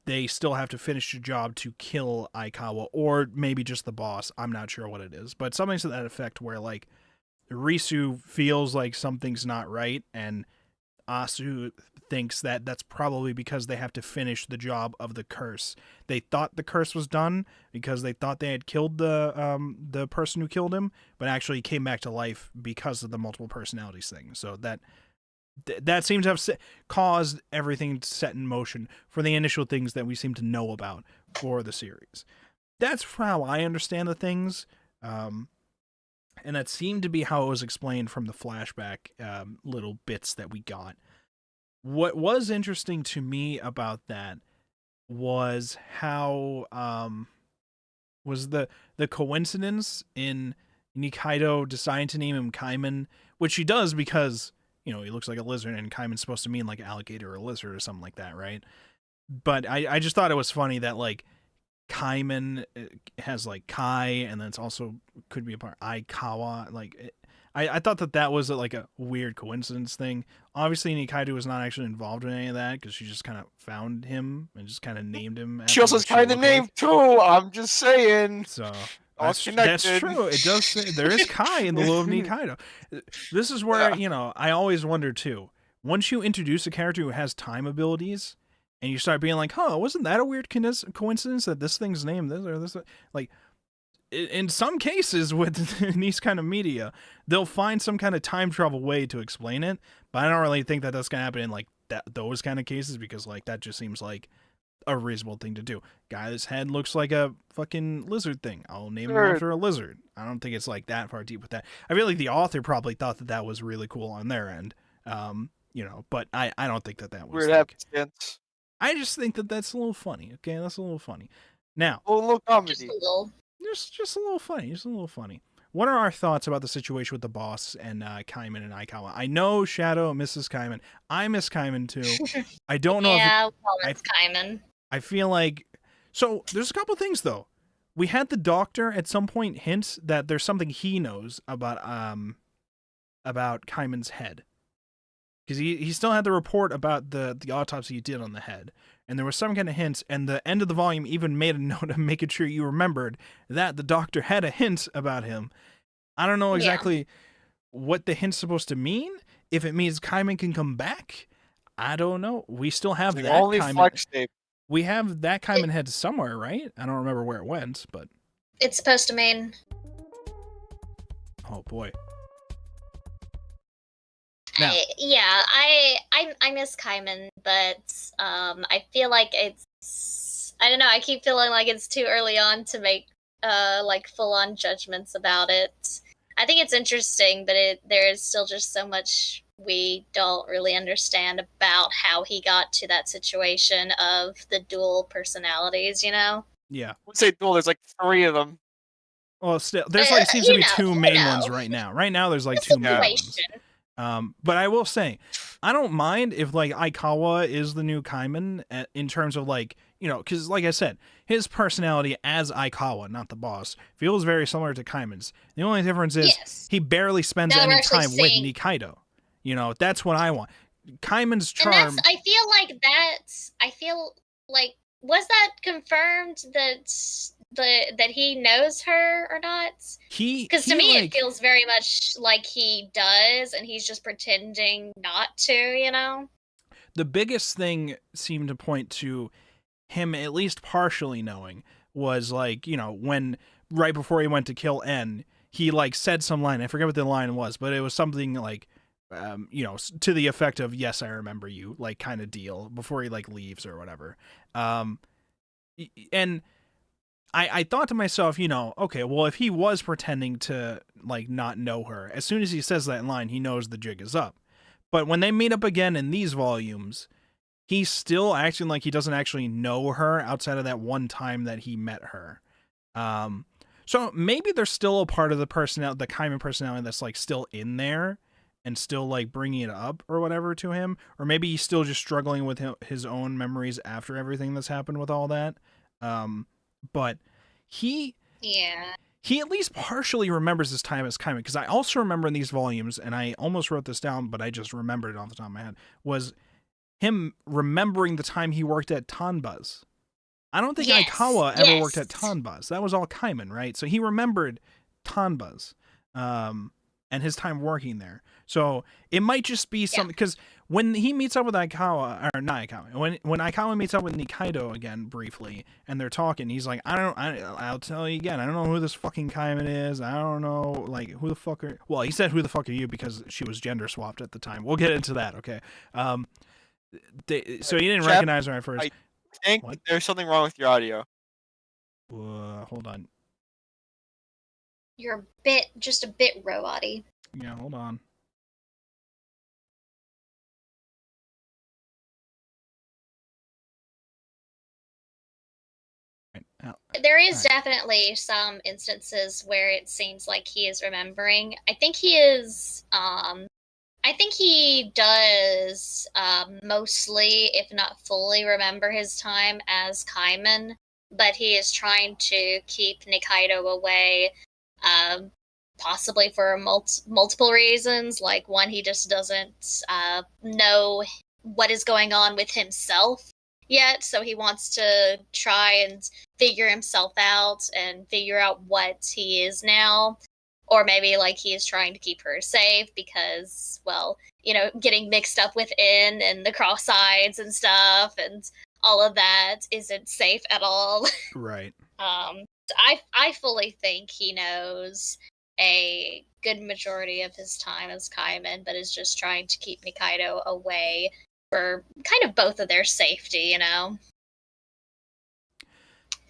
they still have to finish the job to kill Aikawa, or maybe just the boss. I'm not sure what it is, but something to that effect where like Risu feels like something's not right, and Asu thinks that that's probably because they have to finish the job of the curse. They thought the curse was done because they thought they had killed the person who killed him, but actually came back to life because of the multiple personalities thing. So that seems to have caused everything set in motion for the initial things that we seem to know about for the series. That's how I understand the things, and that seemed to be how it was explained from the flashback little bits that we got. What was interesting to me about that was how was the coincidence in Nikaido deciding to name him Kaiman, which she does because, you know, he looks like a lizard, and Kaiman's supposed to mean like alligator or a lizard or something like that, right? But I just thought it was funny that like Kaiman has like Kai, and then it's also could be a part Aikawa. Like I thought that was like a weird coincidence thing. Obviously, Nikaido was not actually involved in any of that because she just kind of found him and just kind of named him. She also has kind of named too. I'm just saying. So that's true. It does say there is Kai in the Law of Nikaido. This is where, you know, I always wonder too. Once you introduce a character who has time abilities, and you start being like, "Huh, wasn't that a weird coincidence that this thing's named this or this?" Like, in some cases with these kind of media, they'll find some kind of time travel way to explain it. But I don't really think that that's gonna happen in like those kind of cases, because like that just seems like a reasonable thing to do. Guy's head looks like a fucking lizard thing. I'll name him after a lizard. I don't think it's like that far deep with that. I feel like the author probably thought that was really cool on their end. You know, but I don't think that was weird happenstance. I just think that that's a little funny. Okay, that's a little funny. Now, a little comedy. Just a little. Just a little funny. Just a little funny. What are our thoughts about the situation with the boss and Kaiman and Aikawa? I know Shadow misses Kaiman. I miss Kaiman too. I don't know if it's Kaiman. I feel like so. There's a couple things though. We had the doctor at some point hint that there's something he knows about Kaiman's head. Because he still had the report about the autopsy he did on the head. And there was some kind of hints, and the end of the volume even made a note of making sure you remembered that the doctor had a hint about him. I don't know exactly what the hint's supposed to mean. If it means Kaiman can come back, I don't know. We still have that Kaiman. We have that Kaiman head somewhere, right? I don't remember where it went, but... It's supposed to mean... Oh, boy. Now. I miss Kaiman, but I feel like it's, I don't know, I keep feeling like it's too early on to make like full-on judgments about it. I think it's interesting, but there is still just so much we don't really understand about how he got to that situation of the dual personalities, you know? Yeah. I would say dual, there's like 3 of them. Well, still, there's like seems to be 2 main ones right now. Right now, there's like 2 main ones. But I will say, I don't mind if like Aikawa is the new Kaiman in terms of like, you know, because like I said, his personality as Aikawa, not the boss, feels very similar to Kaiman's. The only difference is he barely spends any time with Nikaido. You know, that's what I want. Kaiman's charm. And I feel like was that confirmed that he knows her or not? Because to me it feels very much like he does, and he's just pretending not to, you know? The biggest thing seemed to point to him at least partially knowing was like, you know, when right before he went to kill N, he like said some line. I forget what the line was, but it was something like, you know, to the effect of, "Yes, I remember you," like kind of deal before he like leaves or whatever. And I thought to myself, you know, okay, well, if he was pretending to like not know her, as soon as he says that line, he knows the jig is up. But when they meet up again in these volumes, he's still acting like he doesn't actually know her outside of that one time that he met her. So maybe there's still a part of the Kaiman personality that's like still in there and still like bringing it up or whatever to him. Or maybe he's still just struggling with his own memories after everything that's happened with all that. But he at least partially remembers his time as Kaiman, because I also remember in these volumes, and I almost wrote this down, but I just remembered it off the top of my head, was him remembering the time he worked at Tanbaz. I don't think Aikawa ever worked at Tanbaz. That was all Kaiman, right? So he remembered Tanbaz. and his time working there. So it might just be something, because when he meets up with Aikawa, or not Aikawa, when Aikawa meets up with Nikaido again briefly, and they're talking, he's like, I'll tell you again, I don't know who this fucking Kaiman is. I don't know, like, who the fuck are... Well, he said, who the fuck are you, because she was gender swapped at the time. We'll get into that, okay? So he didn't recognize her at first. I think there's something wrong with your audio. Hold on. You're just a bit robot-y. Yeah, hold on. There is definitely some instances where it seems like he is remembering. I think he is, I think he does mostly, if not fully, remember his time as Kaiman, but he is trying to keep Nikaido away, possibly for multiple reasons. Like, one, he just doesn't know what is going on with himself yet, so he wants to try and figure himself out and figure out what he is now. Or maybe, like, he is trying to keep her safe because, well, you know, getting mixed up with In and the cross-sides and stuff and all of that isn't safe at all. Right. I fully think he knows a good majority of his time as Kaiman, but is just trying to keep Nikaido away for kind of both of their safety, you know?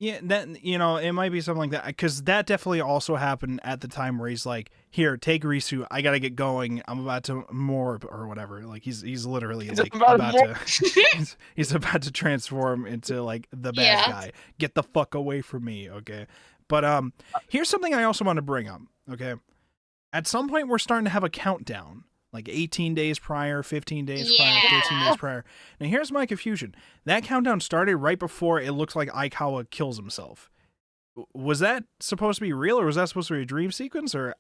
Yeah, that, you know, it might be something like that, because that definitely also happened at the time where he's like, here, take Risu, I gotta get going, I'm about to morph, or whatever. Like, he's literally like about to he's about to transform into like the bad guy. Get the fuck away from me, okay? But here's something I also want to bring up, okay? At some point we're starting to have a countdown. Like 18 days prior, 15 days prior, 13 days prior. Now here's my confusion. That countdown started right before it looks like Aikawa kills himself. Was that supposed to be real, or was that supposed to be a dream sequence, or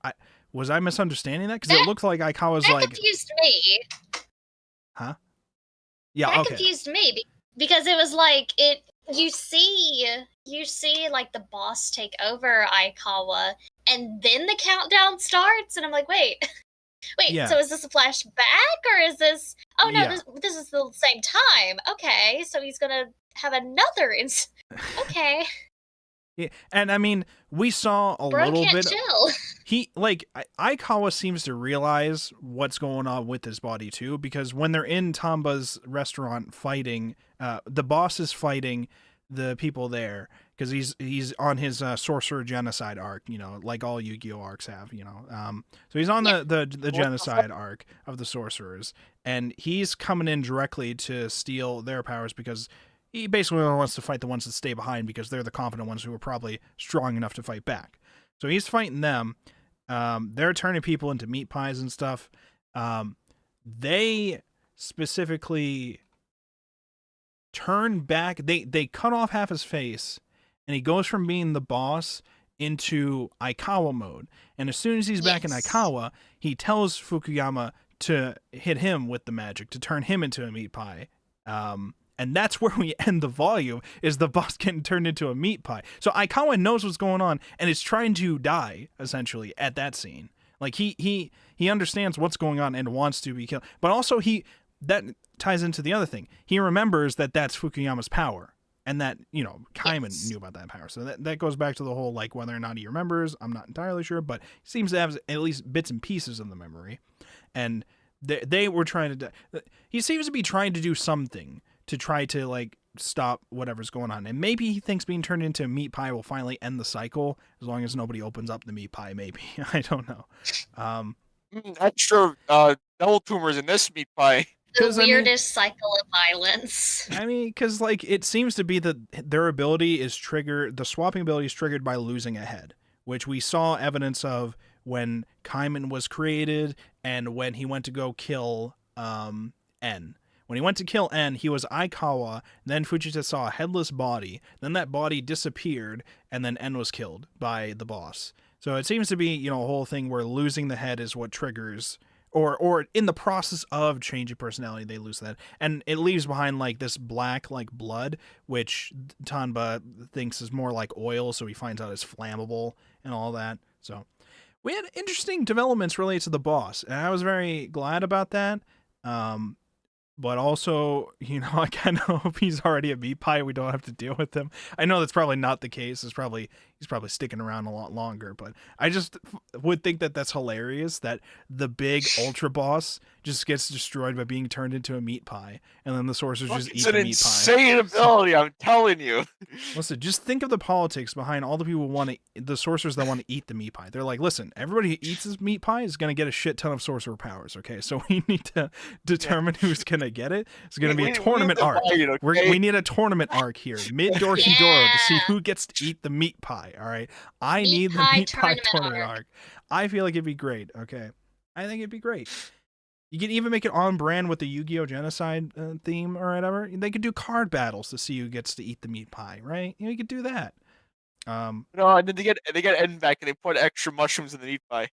was I misunderstanding that? Because it looked like Aikawa's that like... confused me. Huh? Yeah, that okay. confused me, because it was like, you see like the boss take over Aikawa, and then the countdown starts, and I'm like, wait, so is this a flashback, or is this... Oh, no, this is the same time. Okay, so he's gonna have another... Okay. Yeah, and I mean, we saw a little bit... Chill. He, like, Aikawa seems to realize what's going on with his body, too, because when they're in Tamba's restaurant fighting, the boss is fighting the people there, because he's on his sorcerer genocide arc, you know, like all Yu-Gi-Oh arcs have, you know. So he's on the genocide arc of the sorcerers, and he's coming in directly to steal their powers, because he basically wants to fight the ones that stay behind, because they're the confident ones who are probably strong enough to fight back. So he's fighting them. They're turning people into meat pies and stuff. They specifically turn back. They cut off half his face, and he goes from being the boss into Aikawa mode. And as soon as he's back in Aikawa, he tells Fukuyama to hit him with the magic, to turn him into a meat pie. And that's where we end the volume, is the boss getting turned into a meat pie. So Aikawa knows what's going on and is trying to die, essentially, at that scene. Like, he understands what's going on and wants to be killed. But also, that ties into the other thing. He remembers that that's Fukuyama's power, and that, you know, Kaiman knew about that power. So that goes back to the whole, like, whether or not he remembers, I'm not entirely sure, but he seems to have at least bits and pieces of the memory. And they were trying to... He seems to be trying to do something to try to, like, stop whatever's going on. And maybe he thinks being turned into a meat pie will finally end the cycle, as long as nobody opens up the meat pie, maybe. I don't know. That's true. Double tumors in this meat pie. The weirdest cycle of violence. I mean, because, like, it seems to be that their ability is triggered, the swapping ability is triggered by losing a head, which we saw evidence of when Kaiman was created and when he went to go kill En. When he went to kill En, he was Aikawa, then Fujita saw a headless body, then that body disappeared, and then En was killed by the boss. So it seems to be, you know, a whole thing where losing the head is what triggers, or in the process of changing personality, they lose that. And it leaves behind, like, this black, like, blood, which Tanba thinks is more like oil, so he finds out it's flammable and all that. So we had interesting developments related to the boss, and I was very glad about that. But also, I kind of hope he's already a meat pie. We don't have to deal with him. I know that's probably not the case. He's probably sticking around a lot longer. But I just would think that that's hilarious that the big ultra boss just gets destroyed by being turned into a meat pie, and then the sorcerers just eat the meat pie. It's an insane ability, I'm telling you. Listen, just think of the politics behind all the people the sorcerers that want to eat the meat pie. They're like, listen, everybody who eats this meat pie is going to get a shit ton of sorcerer powers, okay? So we need to determine who's going to get it. It's going to be a tournament arc. We need a tournament arc here, mid-Dorohedoro, to see who gets to eat the meat pie, all right? I need the meat pie tournament arc. I feel like it'd be great, okay? I think it'd be great. You could even make it on brand with the Yu-Gi-Oh! Genocide theme or whatever. They could do card battles to see who gets to eat the meat pie, right? You could do that. No, and then they get N back and they put extra mushrooms in the meat pie.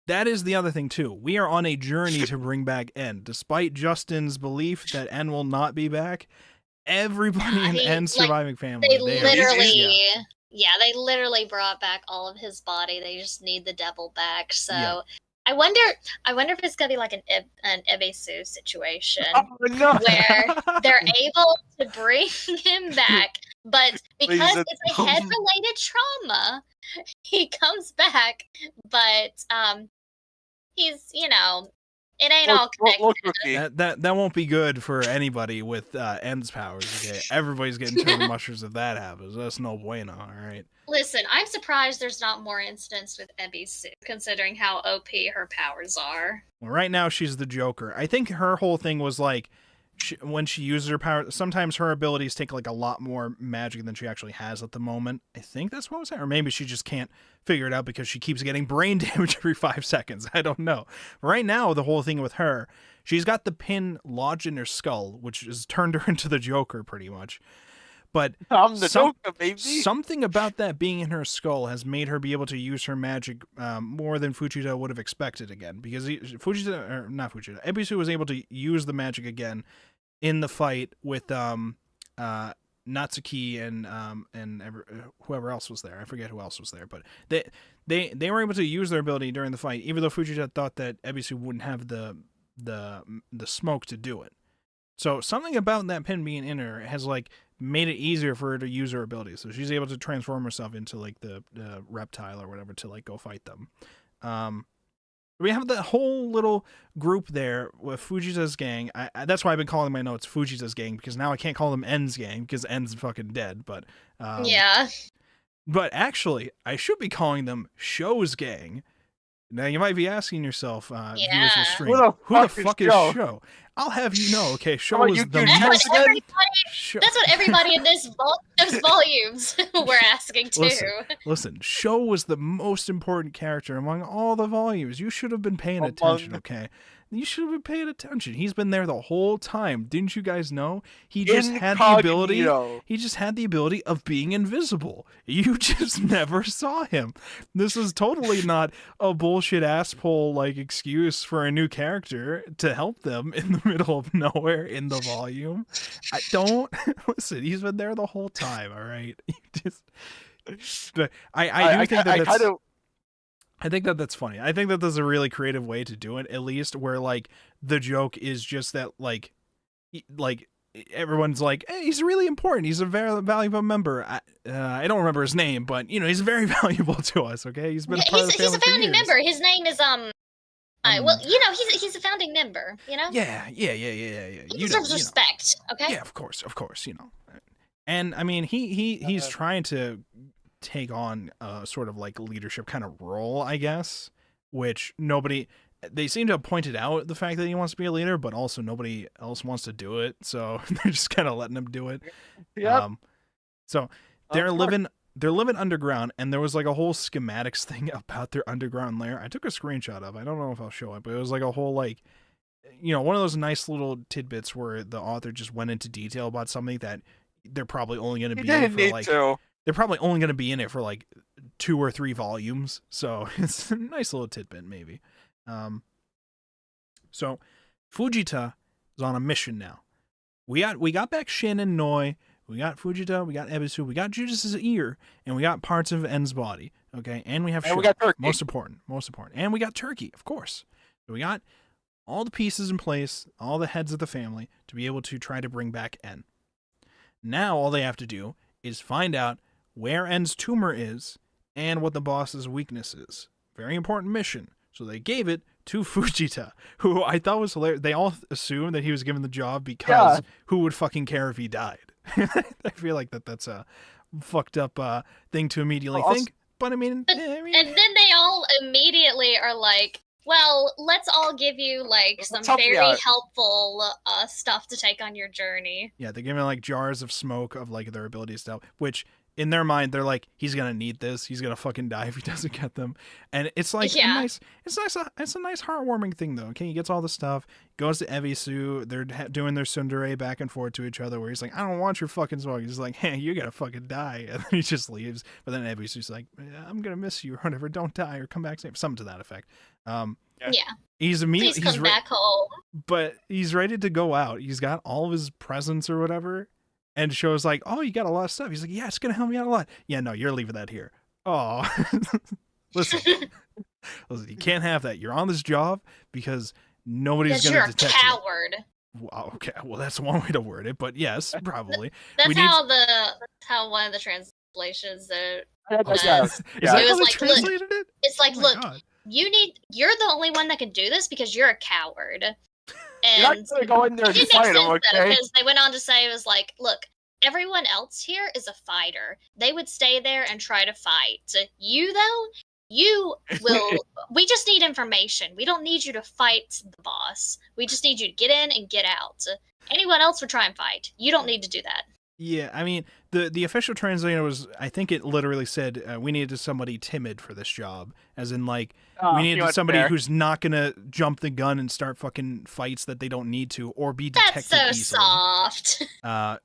That is the other thing too. We are on a journey to bring back N. Despite Justin's belief that N will not be back, everybody in N's surviving family. They literally brought back all of his body. They just need the devil back. So. Yeah. I wonder if it's gonna be like an Ebisu situation where they're able to bring him back, but because it's a head-related trauma, he comes back. But he's it ain't all connected. That won't be good for anybody with N's powers. Okay, everybody's getting turned mushrooms if that happens. That's no bueno. All right. Listen, I'm surprised there's not more incidents with Ebisu, considering how OP her powers are. Well, right now she's the Joker. I think her whole thing was like, when she uses her power, sometimes her abilities take like a lot more magic than she actually has at the moment. I think that's what was that, or maybe she just can't figure it out because she keeps getting brain damage every 5 seconds. I don't know. Right now, the whole thing with her, she's got the pin lodged in her skull, which has turned her into the Joker pretty much. But I'm the Joker, baby. Something about that being in her skull has made her be able to use her magic more than Fujita would have expected again. Because Ebisu was able to use the magic again in the fight with Natsuki and whoever else was there. I forget who else was there, but they were able to use their ability during the fight, even though Fujita thought that Ebisu wouldn't have the smoke to do it. So something about that pin being in her has like made it easier for her to use her ability. So she's able to transform herself into like the reptile or whatever to like go fight them. We have the whole little group there with Fujita's gang. That's why I've been calling my notes Fujita's gang, because now I can't call them N's gang because N's fucking dead. But yeah. But actually, I should be calling them Show's gang. Now you might be asking yourself, viewers of the stream, who the fuck is Show? I'll have you know, okay, Show is the most... That's what everybody in those volumes were asking too. Listen, Show was the most important character among all the volumes. You should have been paying attention, okay? You should have been paying attention. He's been there the whole time. Didn't you guys know? He just had the ability. He just had the ability of being invisible. You just never saw him. This is totally not a bullshit asshole like excuse for a new character to help them in the middle of nowhere in the volume. I don't listen. He's been there the whole time. All right. I think that that's funny. I think that there's a really creative way to do it, at least, where like the joke is just that like everyone's like, hey, he's really important. He's a very valuable member. I don't remember his name, but he's very valuable to us. Okay, he's been part of the family. He's a founding member. His name is well, he's a founding member. Yeah. He deserves respect. Okay. Yeah, of course. And I mean, he's trying to take on a sort of like leadership kind of role, I guess, which they seem to have pointed out the fact that he wants to be a leader, but also nobody else wants to do it, so they're just kind of letting him do it. Yep. So they're living underground, and there was like a whole schematics thing about their underground lair. I took a screenshot of. I don't know if I'll show it, but it was like a whole like one of those nice little tidbits where the author just went into detail about something that they're probably only going to be in for like. They're probably only going to be in it for like 2 or 3 volumes, so it's a nice little tidbit, maybe. So Fujita is on a mission now. We got back Shin and Noi. We got Fujita, we got Ebisu, we got Judas's ear, and we got parts of En's body. Okay, and we have And we Shura. got Turkey. Most important. And we got Turkey, of course. So we got all the pieces in place, all the heads of the family, to be able to try to bring back En. Now all they have to do is find out where En's tumor is and what the boss's weakness is. Very important mission. So they gave it to Fujita, who I thought was hilarious. They all assumed that he was given the job because who would fucking care if he died? I feel like that's a fucked up thing to immediately think. But I mean, and then they all immediately are like, well, let's all give you like some very helpful stuff to take on your journey. Yeah, they're giving like jars of smoke of like their abilities to help, which in their mind they're like, he's gonna need this. He's gonna fucking die if he doesn't get them. And it's like it's a nice heartwarming thing though. Okay, he gets all the stuff, goes to Ebisu. They're doing their tsundere back and forth to each other, where he's like, I don't want your fucking smoke. He's like, hey, you're gonna fucking die, and then he just leaves. But then Ebisu's like, I'm gonna miss you or whatever. Don't die or come back safe. Something to that effect. He's immediately Please come back home. But he's ready to go out. He's got all of his presents or whatever. And shows like, oh, you got a lot of stuff. He's like, yeah, it's going to help me out a lot. Yeah, no, you're leaving that here. Oh, listen, you can't have that. You're on this job because nobody's going to detect you. You're a coward. Wow, okay, well, that's one way to word it, but yes, probably. That's how one of the translations Is that how they translated it? It's like, Oh look, God. you're the only one that can do this because you're a coward. And you're not gonna go in there and fight them, okay? Because they went on to say, it was like, look, everyone else here is a fighter. They would stay there and try to fight. You, though, you will... We just need information. We don't need you to fight the boss. We just need you to get in and get out. Anyone else would try and fight. You don't need to do that. Yeah, I mean, the official translator was, I think it literally said, we needed somebody timid for this job. As in, like, we needed somebody who's not going to jump the gun and start fucking fights that they don't need to, or be detected That's so easily. soft.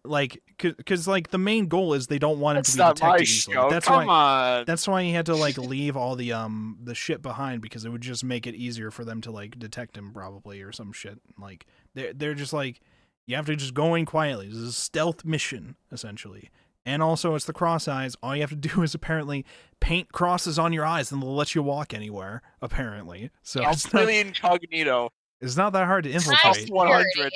Like, because, like, the main goal is they don't want him to be detected easily. That's why he had to, like, leave all the shit behind, because it would just make it easier for them to, like, detect him, probably, or some shit. Like, they're just, like... You have to just go in quietly. This is a stealth mission, essentially. And also, it's the cross eyes. All you have to do is apparently paint crosses on your eyes, and they'll let you walk anywhere, apparently. So it's really incognito. It's not that hard to infiltrate. 100.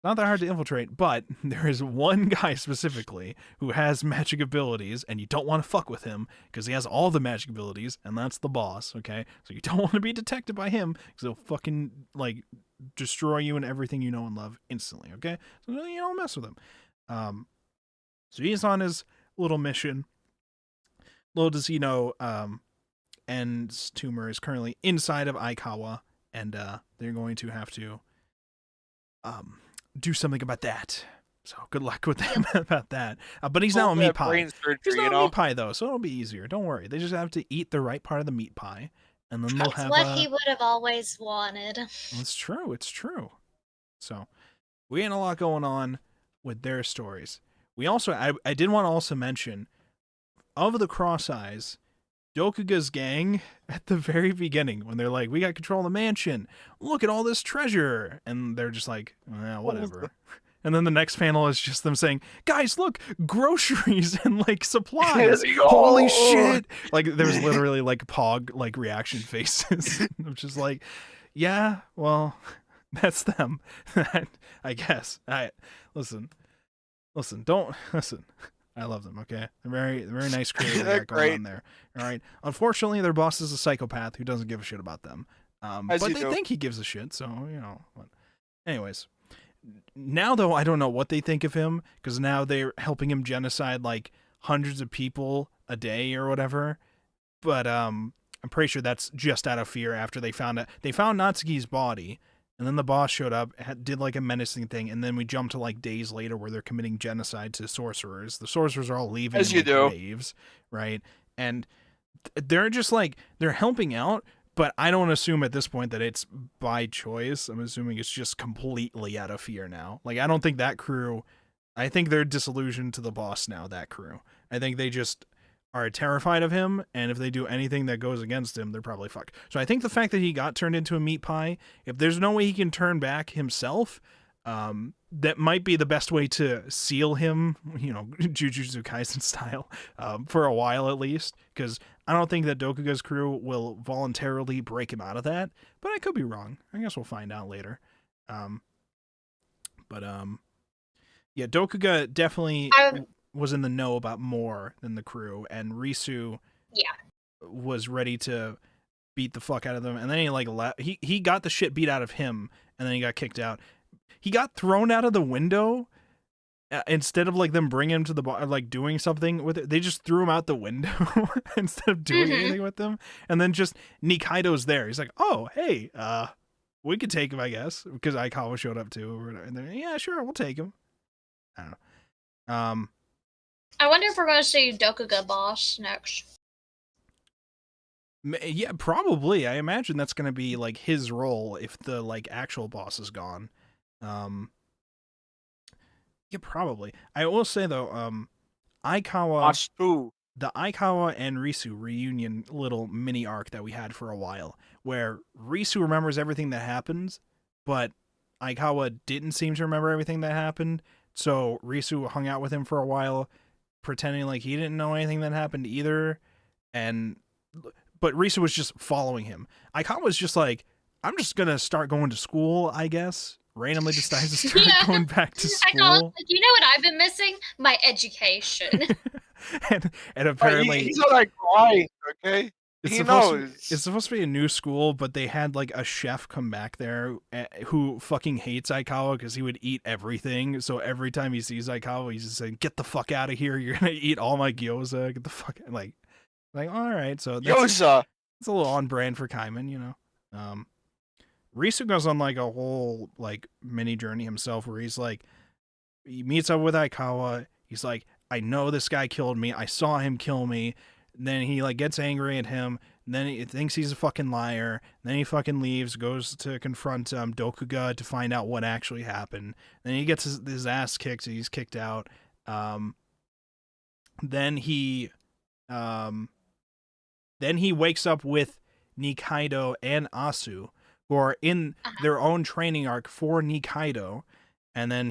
Not that hard to infiltrate, but there is one guy specifically who has magic abilities, and you don't want to fuck with him, because he has all the magic abilities, and that's the boss, okay? So you don't want to be detected by him, because he'll fucking, like... destroy you and everything you know and love instantly, okay? So you don't mess with him. So he's on his little mission. Little does he know, En's tumor is currently inside of Aikawa, and they're going to have to do something about that. So good luck with them about that. But he's now a meat pie. He's not a meat pie though, so it'll be easier. Don't worry. They just have to eat the right part of the meat pie. And then they'll have what he would have always wanted. It's true. It's true. So we had a lot going on with their stories. We also, I did want to also mention, of the Cross Eyes, Dokuga's gang at the very beginning, when they're like, we got control of the mansion. Look at all this treasure. And they're just like, whatever. And then the next panel is just them saying, guys, look, groceries and, like, supplies. Holy shit. Like, there's literally, like, Pog, like, reaction faces. I'm just like, yeah, well, that's them. I guess. Listen. I love them, okay? They're very nice creative They're going on there. All right. Unfortunately, their boss is a psychopath who doesn't give a shit about them. But they think he gives a shit, so, you know. Anyways. Now, though, I don't know what they think of him, because now they're helping him genocide, like, hundreds of people a day or whatever. But I'm pretty sure that's just out of fear after they found Natsuki's body, and then the boss showed up, did, like, a menacing thing, and then we jumped to, like, days later where they're committing genocide to sorcerers. The sorcerers are all leaving in waves, right? And they're just, like, they're helping out, but I don't assume at this point that it's by choice. I'm assuming it's just completely out of fear now. Like, I don't think that crew... I think they're disillusioned to the boss now, that crew. I think they just are terrified of him, and if they do anything that goes against him, they're probably fucked. So I think the fact that he got turned into a meat pie, if there's no way he can turn back himself, that might be the best way to seal him, Jujutsu Kaisen style, for a while at least, because I don't think that Dokuga's crew will voluntarily break him out of that, but I could be wrong. I guess we'll find out later. Yeah, Dokuga definitely was in the know about more than the crew, and Risu was ready to beat the fuck out of them, and then he got the shit beat out of him, and then he got kicked out. He got thrown out of the window instead of them bringing him to the bar, doing something with it. They just threw him out the window instead of doing anything with them. And then just Nikaido's there. He's like, "Oh, hey, we could take him, I guess," because Aikawa showed up too. And then, yeah, sure, we'll take him. I don't know. I wonder if we're going to see Dokuga boss next. Yeah, probably. I imagine that's going to be his role if the actual boss is gone. Yeah, probably. I will say though, Aikawa, the Aikawa and Risu reunion little mini arc that we had for a while, where Risu remembers everything that happens, but Aikawa didn't seem to remember everything that happened. So Risu hung out with him for a while, pretending like he didn't know anything that happened either, but Risu was just following him. Aikawa was just like, I'm just gonna start going to school, I guess. Randomly decides to start going back to school. You know what I've been missing? My education. and apparently he's not grind, okay? He knows. It's supposed to be a new school, but they had a chef come back there who fucking hates Aikawa because he would eat everything. So every time he sees Aikawa, he's just saying, "Get the fuck out of here! You're gonna eat all my gyoza. Get the fuck all right." So gyoza. It's a little on brand for Kaiman, Risu goes on a whole mini journey himself where he meets up with Aikawa. He's like, I know this guy killed me. I saw him kill me. Then he gets angry at him. Then he thinks he's a fucking liar. Then he fucking leaves, goes to confront Dokuga to find out what actually happened. Then he gets his ass kicked. He's kicked out. Then he wakes up with Nikaido and Asu, who are in their own training arc for Nikaido. And then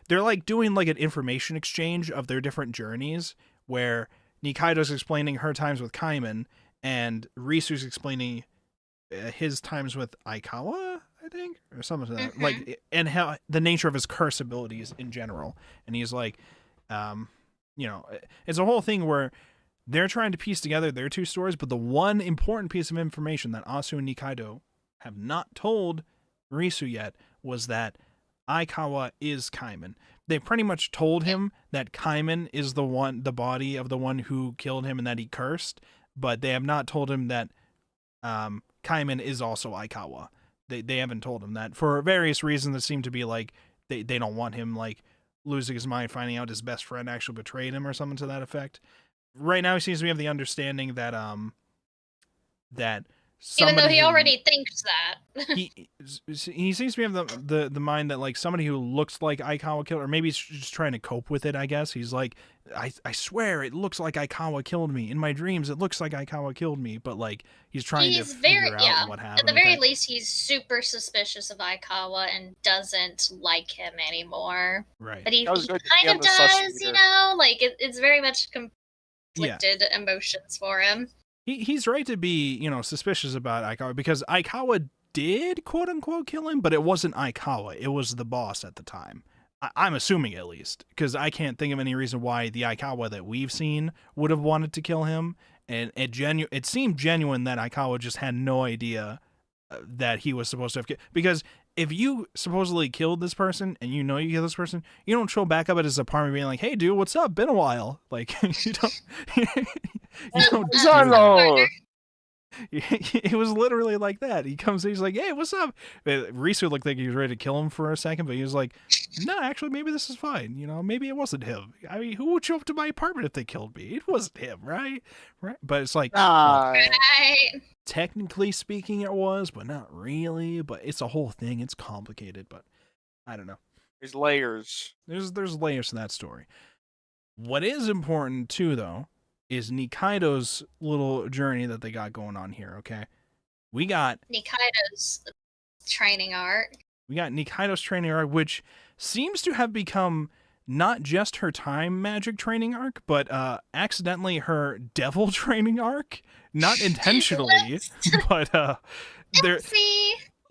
they're doing an information exchange of their different journeys, where Nikaido's explaining her times with Kaiman, and Risu's explaining his times with Aikawa, I think, or something like that. And how the nature of his curse abilities in general. And he's it's a whole thing where they're trying to piece together their two stories, but the one important piece of information that Asu and Nikaido have not told Risu yet was that Aikawa is Kaiman. They pretty much told him that Kaiman is the body of the one who killed him and that he cursed, but they have not told him that Kaiman is also Aikawa. They haven't told him that for various reasons that seem to be they don't want him losing his mind, finding out his best friend actually betrayed him or something to that effect. Right now he seems to have the understanding that even though he already thinks that. he seems to have the mind that somebody who looks like Aikawa killed, or maybe he's just trying to cope with it, I guess. He's like, I swear it looks like Aikawa killed me. In my dreams it looks like Aikawa killed me, but he's trying to figure out what happened. At the very least he's super suspicious of Aikawa and doesn't like him anymore. Right. But he kind of does, it's very much conflicted emotions for him. He's right to be, suspicious about Aikawa, because Aikawa did, quote unquote, kill him, but it wasn't Aikawa. It was the boss at the time. I'm assuming, at least, because I can't think of any reason why the Aikawa that we've seen would have wanted to kill him. And it seemed genuine that Aikawa just had no idea that he was supposed to have killed. Because if you supposedly killed this person and you killed this person, you don't show back up at his apartment being like, "Hey, dude, what's up? Been a while." You don't. It was literally like that. He comes, he's like, "Hey, what's up?" Risu looked like he was ready to kill him for a second, but he was like, "No, actually, maybe this is fine. Maybe it wasn't him. I mean, who would show up to my apartment if they killed me? It wasn't him, right?" But it's technically speaking, it was, but not really. But it's a whole thing. It's complicated, but I don't know. There's layers. There's layers to that story. What is important too, though, is Nikaido's little journey that they got going on here, okay? We got Nikaido's training arc. we got Nikaido's training arc, which seems to have become not just her time magic training arc, but accidentally her devil training arc. Not intentionally, but there,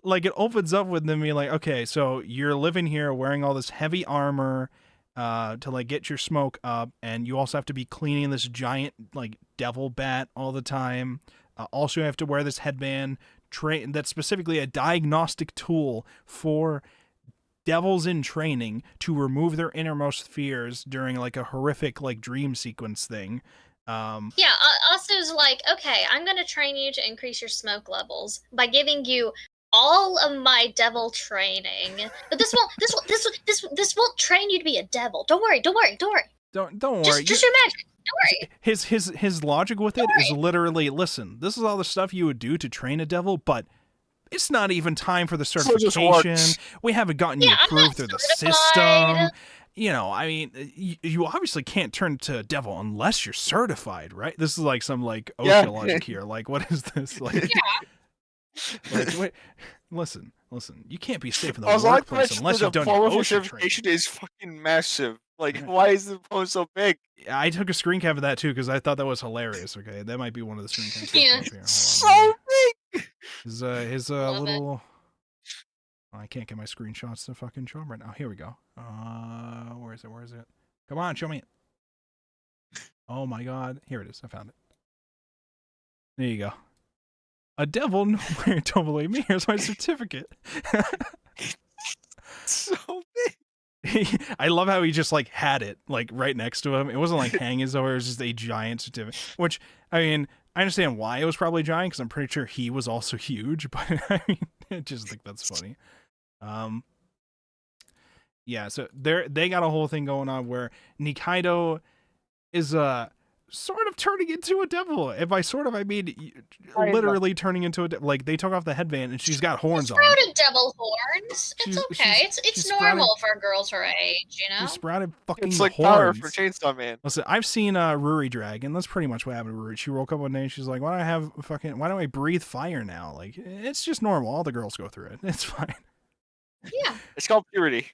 like, it opens up with them being like, okay, so you're living here wearing all this heavy armor to like get your smoke up, and you also have to be cleaning this giant like devil bat all the time. Also, you have to wear this headband that's specifically a diagnostic tool for devils in training to remove their innermost fears during like a horrific like dream sequence thing. Asu's like, okay, I'm gonna train you to increase your smoke levels by giving you all of my devil training, but this won't train you to be a devil. Don't worry. Don't worry. Just your magic. Don't worry. His logic with it is literally, listen, this is all the stuff you would do to train a devil, but it's not even time for the certification. We haven't gotten you approved through the system. You know, I mean, you obviously can't turn to a devil unless you're certified, right? This is like some like OSHA logic here. Like, what is this? Like, like, wait, listen. You can't be safe in the workplace unless you've done your OSHA certification is fucking massive. Like, why is the phone so big? I took a screen cap of that too because I thought that was hilarious. Okay, that might be one of the screen caps. So big. His little. Oh, I can't get my screenshots to fucking show him right now. Here we go. Where is it? Come on, show me it. Oh my god, here it is. I found it. There you go. A devil nowhere. Don't believe me. Here's my certificate. So big. I love how he just like had it like right next to him. It wasn't like hanging over. It was just a giant certificate. Which, I mean, I understand why it was probably giant because I'm pretty sure he was also huge. But I mean, I just think that's funny. Yeah. So they got a whole thing going on where Nikaido is sort of turning into a devil. And by sort of, I mean literally turning into a like they took off the headband and she's got horns on. Sprouted devil horns. It's okay. It's normal for girls her age, you know. She sprouted fucking it's like horns. Power for Chainsaw Man. Listen, I've seen Ruri Dragon. That's pretty much what happened to Ruri. She woke up one day and she's like, why do I breathe fire now? Like, it's just normal. All the girls go through it. It's fine. Yeah. It's called puberty.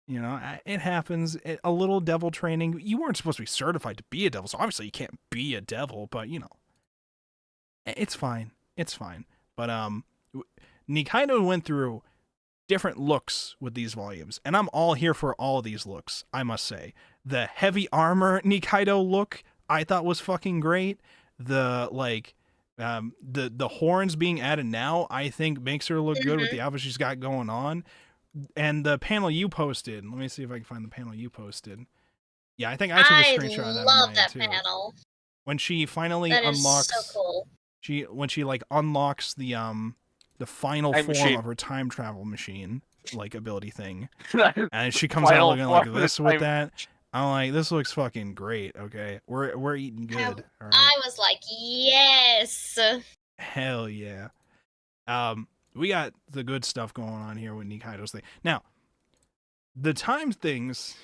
You know, it happens. A little devil training. You weren't supposed to be certified to be a devil, so obviously you can't be a devil, but, you know. It's fine. It's fine. But, Nikaido went through different looks with these volumes, and I'm all here for all these looks, I must say. The heavy armor Nikaido look, I thought was fucking great. The, like, the horns being added now, I think makes her look good with the outfit she's got going on. And the panel you posted, let me see if I can find the panel you posted. Yeah, I think I took a screenshot of that. I love that panel. When she finally unlocks, so cool. When she like unlocks the final form of her time travel machine, like ability thing, and she comes out looking like this with that. I'm like, this looks fucking great. Okay, we're eating good. All right. I was like, yes. Hell yeah. We got the good stuff going on here with Nikaido's thing. Now, the time things,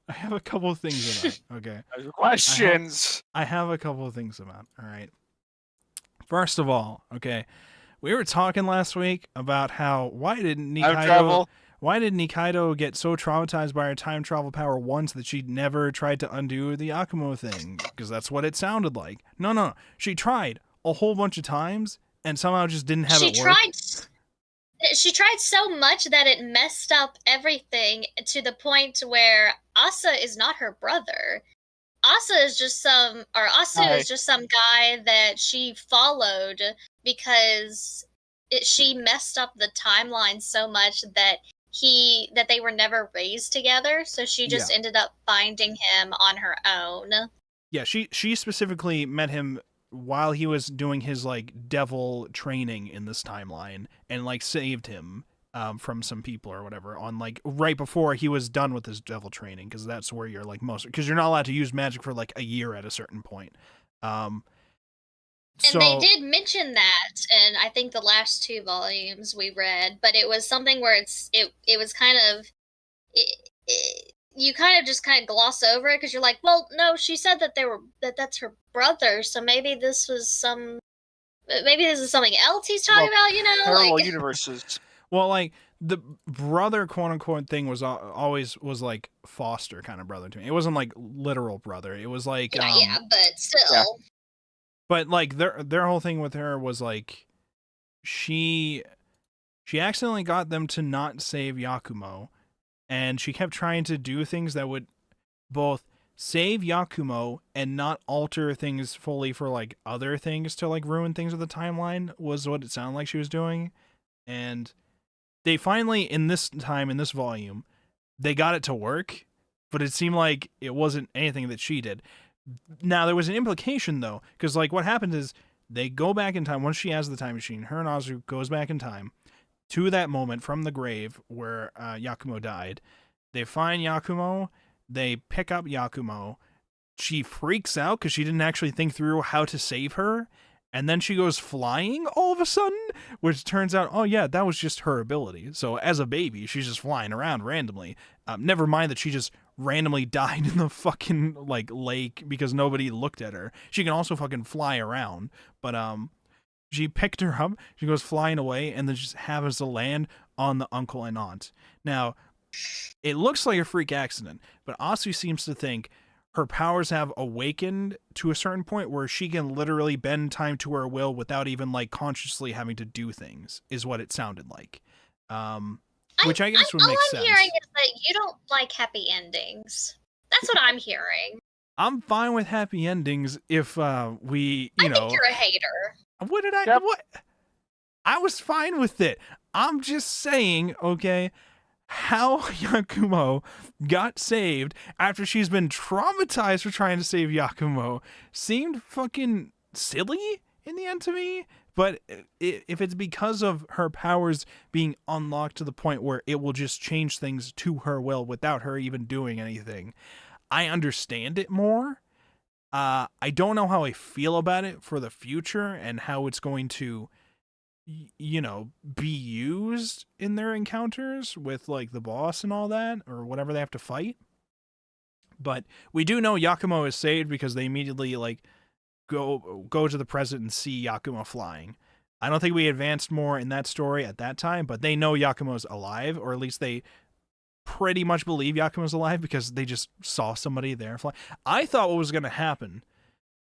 I have a couple of things about. Okay. Questions. I have a couple of things about. All right. First of all, okay, we were talking last week about how why did Nikaido get so traumatized by her time travel power once that she never tried to undo the Akumo thing? Because that's what it sounded like. No. She tried a whole bunch of times and somehow just didn't have it work. She tried so much that it messed up everything to the point where Asa is not her brother. Asa is just some guy that she followed because she messed up the timeline so much that they were never raised together. So she just ended up finding him on her own. Yeah, she specifically met him while he was doing his like devil training in this timeline and like saved him from some people or whatever on like right before he was done with his devil training, because that's where you're like because you're not allowed to use magic for like a year at a certain point. And they did mention that in I think the last 2 volumes we read, but it was something where it was kind of you kind of gloss over it because you're like, well, no, she said that that's her brother, so maybe this is something else he's talking about, you know? Parallel universes. Well, like the brother quote unquote thing was always was like foster kind of brother to me. It wasn't like literal brother. It was like Yeah, but still. Yeah. But like their whole thing with her was like she accidentally got them to not save Yakumo, and she kept trying to do things that would both save Yakumo and not alter things fully for like other things to like ruin things with the timeline was what it sounded like she was doing. And they finally in this volume, they got it to work, but it seemed like it wasn't anything that she did. Now there was an implication though, because like what happens is they go back in time once she has the time machine. Her and Azu goes back in time to that moment from the grave where Yakumo died. They find Yakumo. They pick up Yakumo. She freaks out because she didn't actually think through how to save her. And then she goes flying all of a sudden, which turns out, oh yeah, that was just her ability. So as a baby, she's just flying around randomly. Never mind that she just randomly died in the fucking like lake because nobody looked at her. She can also fucking fly around. But she picked her up, she goes flying away, and then just happens to land on the uncle and aunt. Now, it looks like a freak accident, but Asu seems to think her powers have awakened to a certain point where she can literally bend time to her will without even like consciously having to do things, is what it sounded like. Which I guess would make sense. All I'm hearing is that you don't like happy endings. That's what I'm hearing. I'm fine with happy endings if we, you know. I think you're a hater. What did I? Yep. What? I was fine with it. I'm just saying, okay, how Yakumo got saved after she's been traumatized for trying to save Yakumo seemed fucking silly in the end to me. But if it's because of her powers being unlocked to the point where it will just change things to her will without her even doing anything, I understand it more. I don't know how I feel about it for the future and how it's going to, you know, be used in their encounters with like the boss and all that, or whatever they have to fight. But we do know Yakumo is saved because they immediately like go to the present and see Yakumo flying. I don't think we advanced more in that story at that time, but they know Yakumo's alive, or at least they pretty much believe Yakumo's alive because they just saw somebody there fly. I thought what was going to happen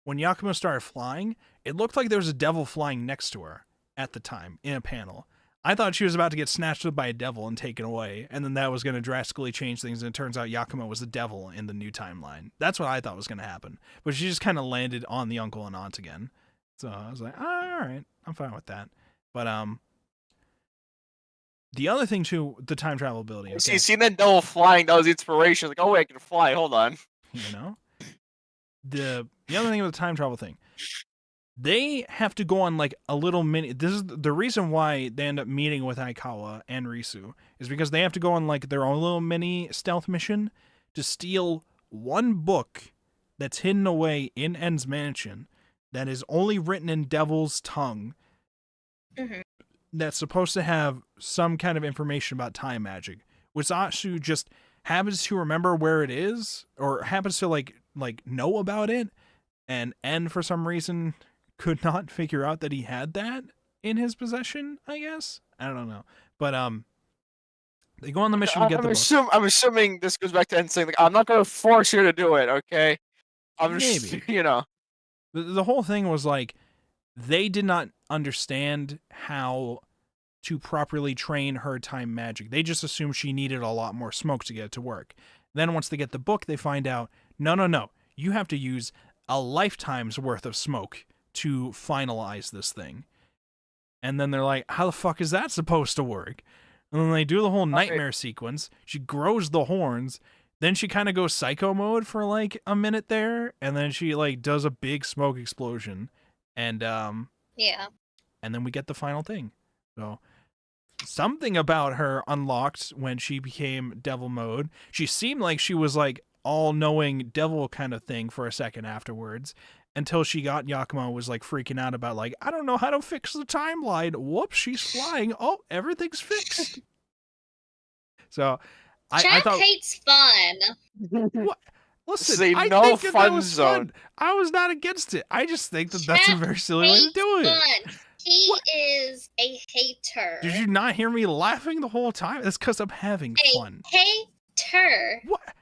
when Yakumo started flying, it looked like there was a devil flying next to her at the time in a panel. I thought she was about to get snatched up by a devil and taken away, and then that was going to drastically change things, and it turns out Yakumo was the devil in the new timeline. That's what I thought was going to happen. But she just kind of landed on the uncle and aunt again. So I was like, all right, I'm fine with that. But the other thing too, the time travel ability. Okay? See, seeing that devil flying, that was the inspiration. Like, oh wait, I can fly. Hold on. You know, the other thing with the time travel thing, they have to go on like a little mini. This is the reason why they end up meeting with Aikawa and Risu, is because they have to go on like their own little mini stealth mission to steal one book that's hidden away in En's mansion that is only written in Devil's tongue. Mm-hmm. That's supposed to have some kind of information about time magic, which Asu just happens to remember where it is, or happens to like know about it, and En for some reason could not figure out that he had that in his possession, I guess. I don't know. But they go on the mission to get the book. I'm assuming this goes back to En saying, like, I'm not going to force you to do it, okay? I'm Maybe. just, you know. The whole thing was like, they did not understand how to properly train her time magic. They just assumed she needed a lot more smoke to get it to work. Then once they get the book, they find out, no. You have to use a lifetime's worth of smoke to finalize this thing. And then they're like, how the fuck is that supposed to work? And then they do the whole nightmare sequence. She grows the horns. Then she kind of goes psycho mode for like a minute there. And then she like does a big smoke explosion. And yeah. And then we get the final thing. So something about her unlocked when she became devil mode. She seemed like she was like all-knowing devil kind of thing for a second afterwards, until she got Yakumo was like freaking out about like, I don't know how to fix the timeline. Whoops, she's flying. Oh, everything's fixed. So I thought hates fun. What? Listen, Say I no think that fun was zone. fun. I was not against it. I just think that that's a very silly way to do it. Fun. He is a hater. Did you not hear me laughing the whole time? That's because I'm having fun. Hater. What?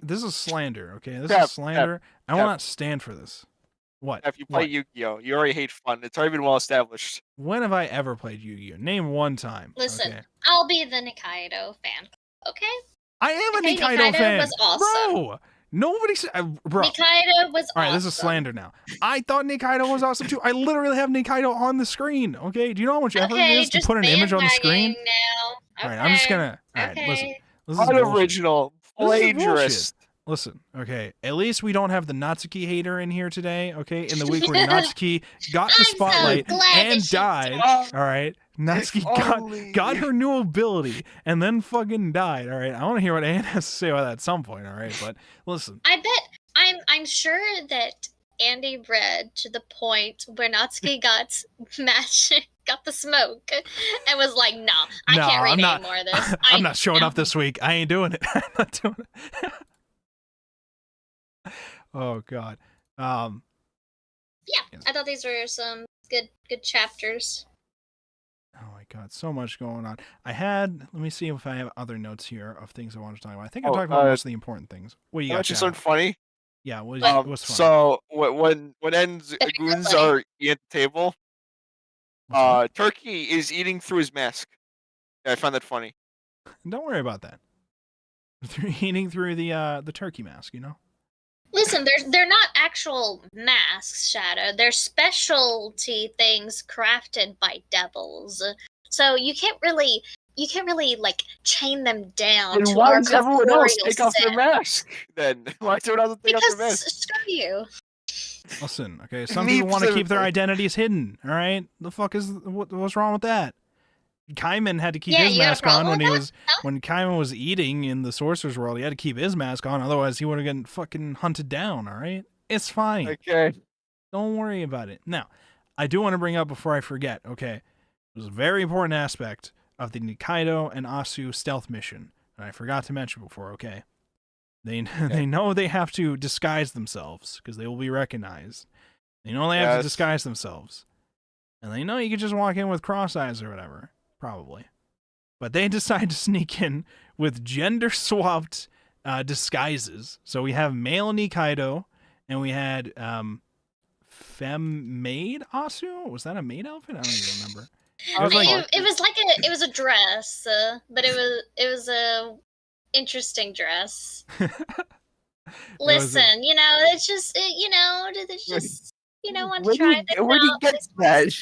This is slander, okay? This Pep, is slander. I will not stand for this. What? If you play What? Yu-Gi-Oh, you already hate fun. It's already been well established. When have I ever played Yu-Gi-Oh? Name one time. Listen, okay? I'll be the Nikaido fan. Okay? I am a Okay, Nikaido fan. was awesome. Bro, nobody said... bro. Nikaido was awesome. All right, this is slander now. I thought Nikaido was awesome too. I literally have Nikaido on the screen, okay? Do you know how much effort it is to put an image on the screen? Now. All right, I'm just gonna... All right, listen. This is Unoriginal. Plagiarist. Listen, okay, at least we don't have the Natsuki hater in here today, okay? In the week where Natsuki got the spotlight and died, all right? Natsuki got her new ability and then fucking died, all right? I want to hear what Anne has to say about that at some point, all right? But listen. I bet, I'm sure that Andy read to the point where Natsuki got magic, got the smoke, and was like, "No, I can't read any more of this. I'm not showing up this week. I ain't doing it. I'm not doing it." Oh God. Yeah, I thought these were some good chapters. Oh my God, so much going on. Let me see if I have other notes here of things I want to talk about. I think I'm talking about most of the important things. What do you got? That's just something funny. Yeah, what's funny? So when goons are eating at the table, Turkey is eating through his mask. Yeah, I found that funny. Don't worry about that. Eating through the turkey mask, you know. Listen, they're not actual masks, Shadow. They're specialty things crafted by devils. So you can't really like chain them down. And why does everyone else take off their mask? Then why does everyone else take off their mask? Screw you. Listen, okay. Some people want to keep their identities hidden. All right, the fuck is what's wrong with that? Kaiman had to keep his mask on when Kaiman was eating in the Sorcerer's World. He had to keep his mask on, otherwise he would have gotten fucking hunted down. All right, it's fine. Okay, don't worry about it. Now, I do want to bring up before I forget. Okay, it was a very important aspect of the Nikaido and Asu stealth mission, and I forgot to mention before. Okay, they know they have to disguise themselves because they will be recognized. They know they have to disguise themselves, and they know you can just walk in with cross eyes or whatever. Probably. But they decide to sneak in with gender-swapped disguises. So we have male Nikaido, and we had femme maid Asu? Was that a maid outfit? I don't even remember. It was a dress, but it was a interesting dress. Listen, it's just want to try this out. Where do you get that?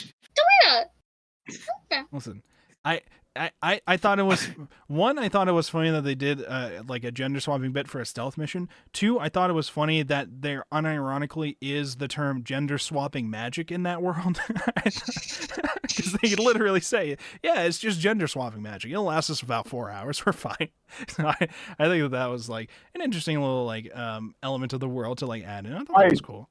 Okay. Listen, I thought it was I thought it was funny that they did like a gender swapping bit for a stealth mission. 2, I thought it was funny that there unironically is the term gender swapping magic in that world, because they literally say, yeah, it's just gender swapping magic. It'll last us about 4 hours. We're fine. So I think that was like an interesting little like element of the world to like add in. I thought that was cool.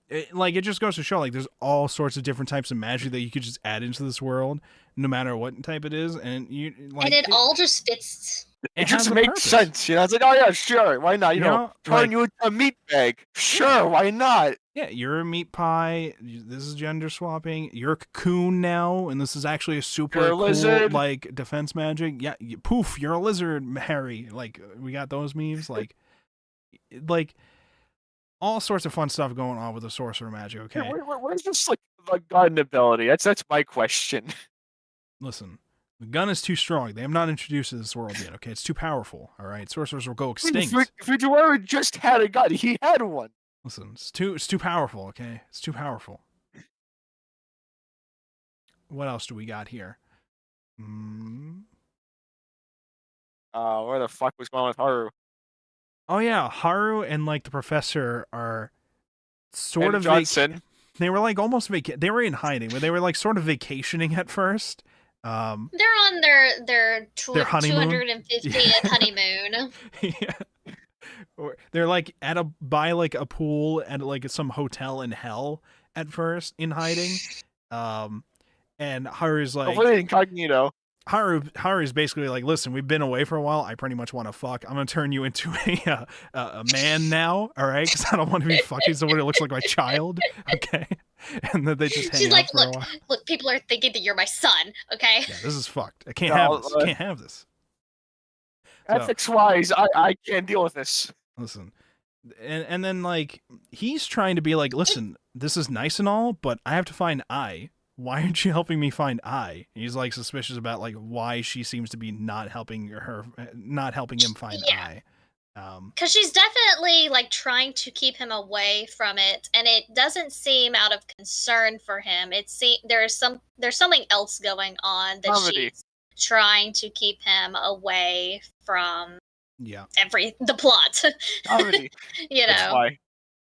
It just goes to show, like, there's all sorts of different types of magic that you could just add into this world, no matter what type it is, and it all just fits. It just makes sense, It's like, oh yeah, sure, why not? You know, turn you into a meat bag. Sure, why not? Yeah, you're a meat pie. This is gender swapping. You're a cocoon now, and this is actually a super cool lizard. Like defense magic. Yeah, poof, you're a lizard, Harry. Like we got those memes, like. All sorts of fun stuff going on with the sorcerer magic, okay? Yeah, where's this, like, the gun ability? That's my question. Listen, the gun is too strong. They have not introduced it to this world yet, okay? It's too powerful, all right? Sorcerers will go extinct. Fujiwara just had a gun. He had one. Listen, it's too powerful, okay? It's too powerful. What else do we got here? Where the fuck was going on with Haru? Oh yeah, Haru and like the professor are sort of Johnson. They were like almost they were in hiding, but they were like sort of vacationing at first. They're on their honeymoon? 250th honeymoon. Yeah. Or they're like by like a pool at like some hotel in hell at first in hiding. And Haru's like incognito. Haru's basically like, listen, we've been away for a while. I pretty much want to fuck. I'm gonna turn you into a man now, all right? Because I don't want to be fucking somebody that looks like my child. Okay. and then they just hang She's out like, for a while. look, people are thinking that you're my son, okay? Yeah, this is fucked. I can't have this. Can't have this. Ethics-wise, I can't deal with this. Listen, and then like he's trying to be like, listen, this is nice and all, but I have to find I. Why aren't you helping me find I? He's like suspicious about like why she seems to be not helping him find I. Because she's definitely like trying to keep him away from it, and it doesn't seem out of concern for him. There's something else going on that she's trying to keep him away from. Yeah. The plot. Comedy. You know. That's why.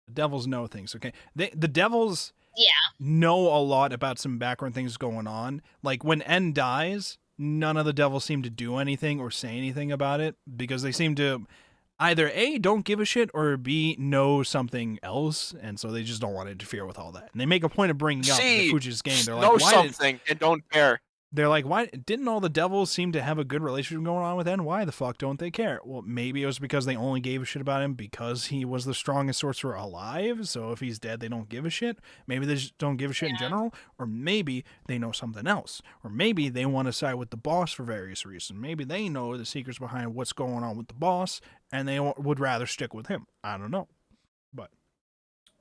The devils know things. Okay. The devils. Yeah. Know a lot about some background things going on. Like when N dies, none of the devils seem to do anything or say anything about it because they seem to either A, don't give a shit, or B, know something else, and so they just don't want to interfere with all that. And they make a point of bringing up the Fuji's game. They're like, know something and don't care. They're like, why didn't all the devils seem to have a good relationship going on with N? Why the fuck don't they care? Well, maybe it was because they only gave a shit about him because he was the strongest sorcerer alive. So if he's dead, they don't give a shit. Maybe they just don't give a shit in general. Or maybe they know something else. Or maybe they want to side with the boss for various reasons. Maybe they know the secrets behind what's going on with the boss and they would rather stick with him. I don't know. But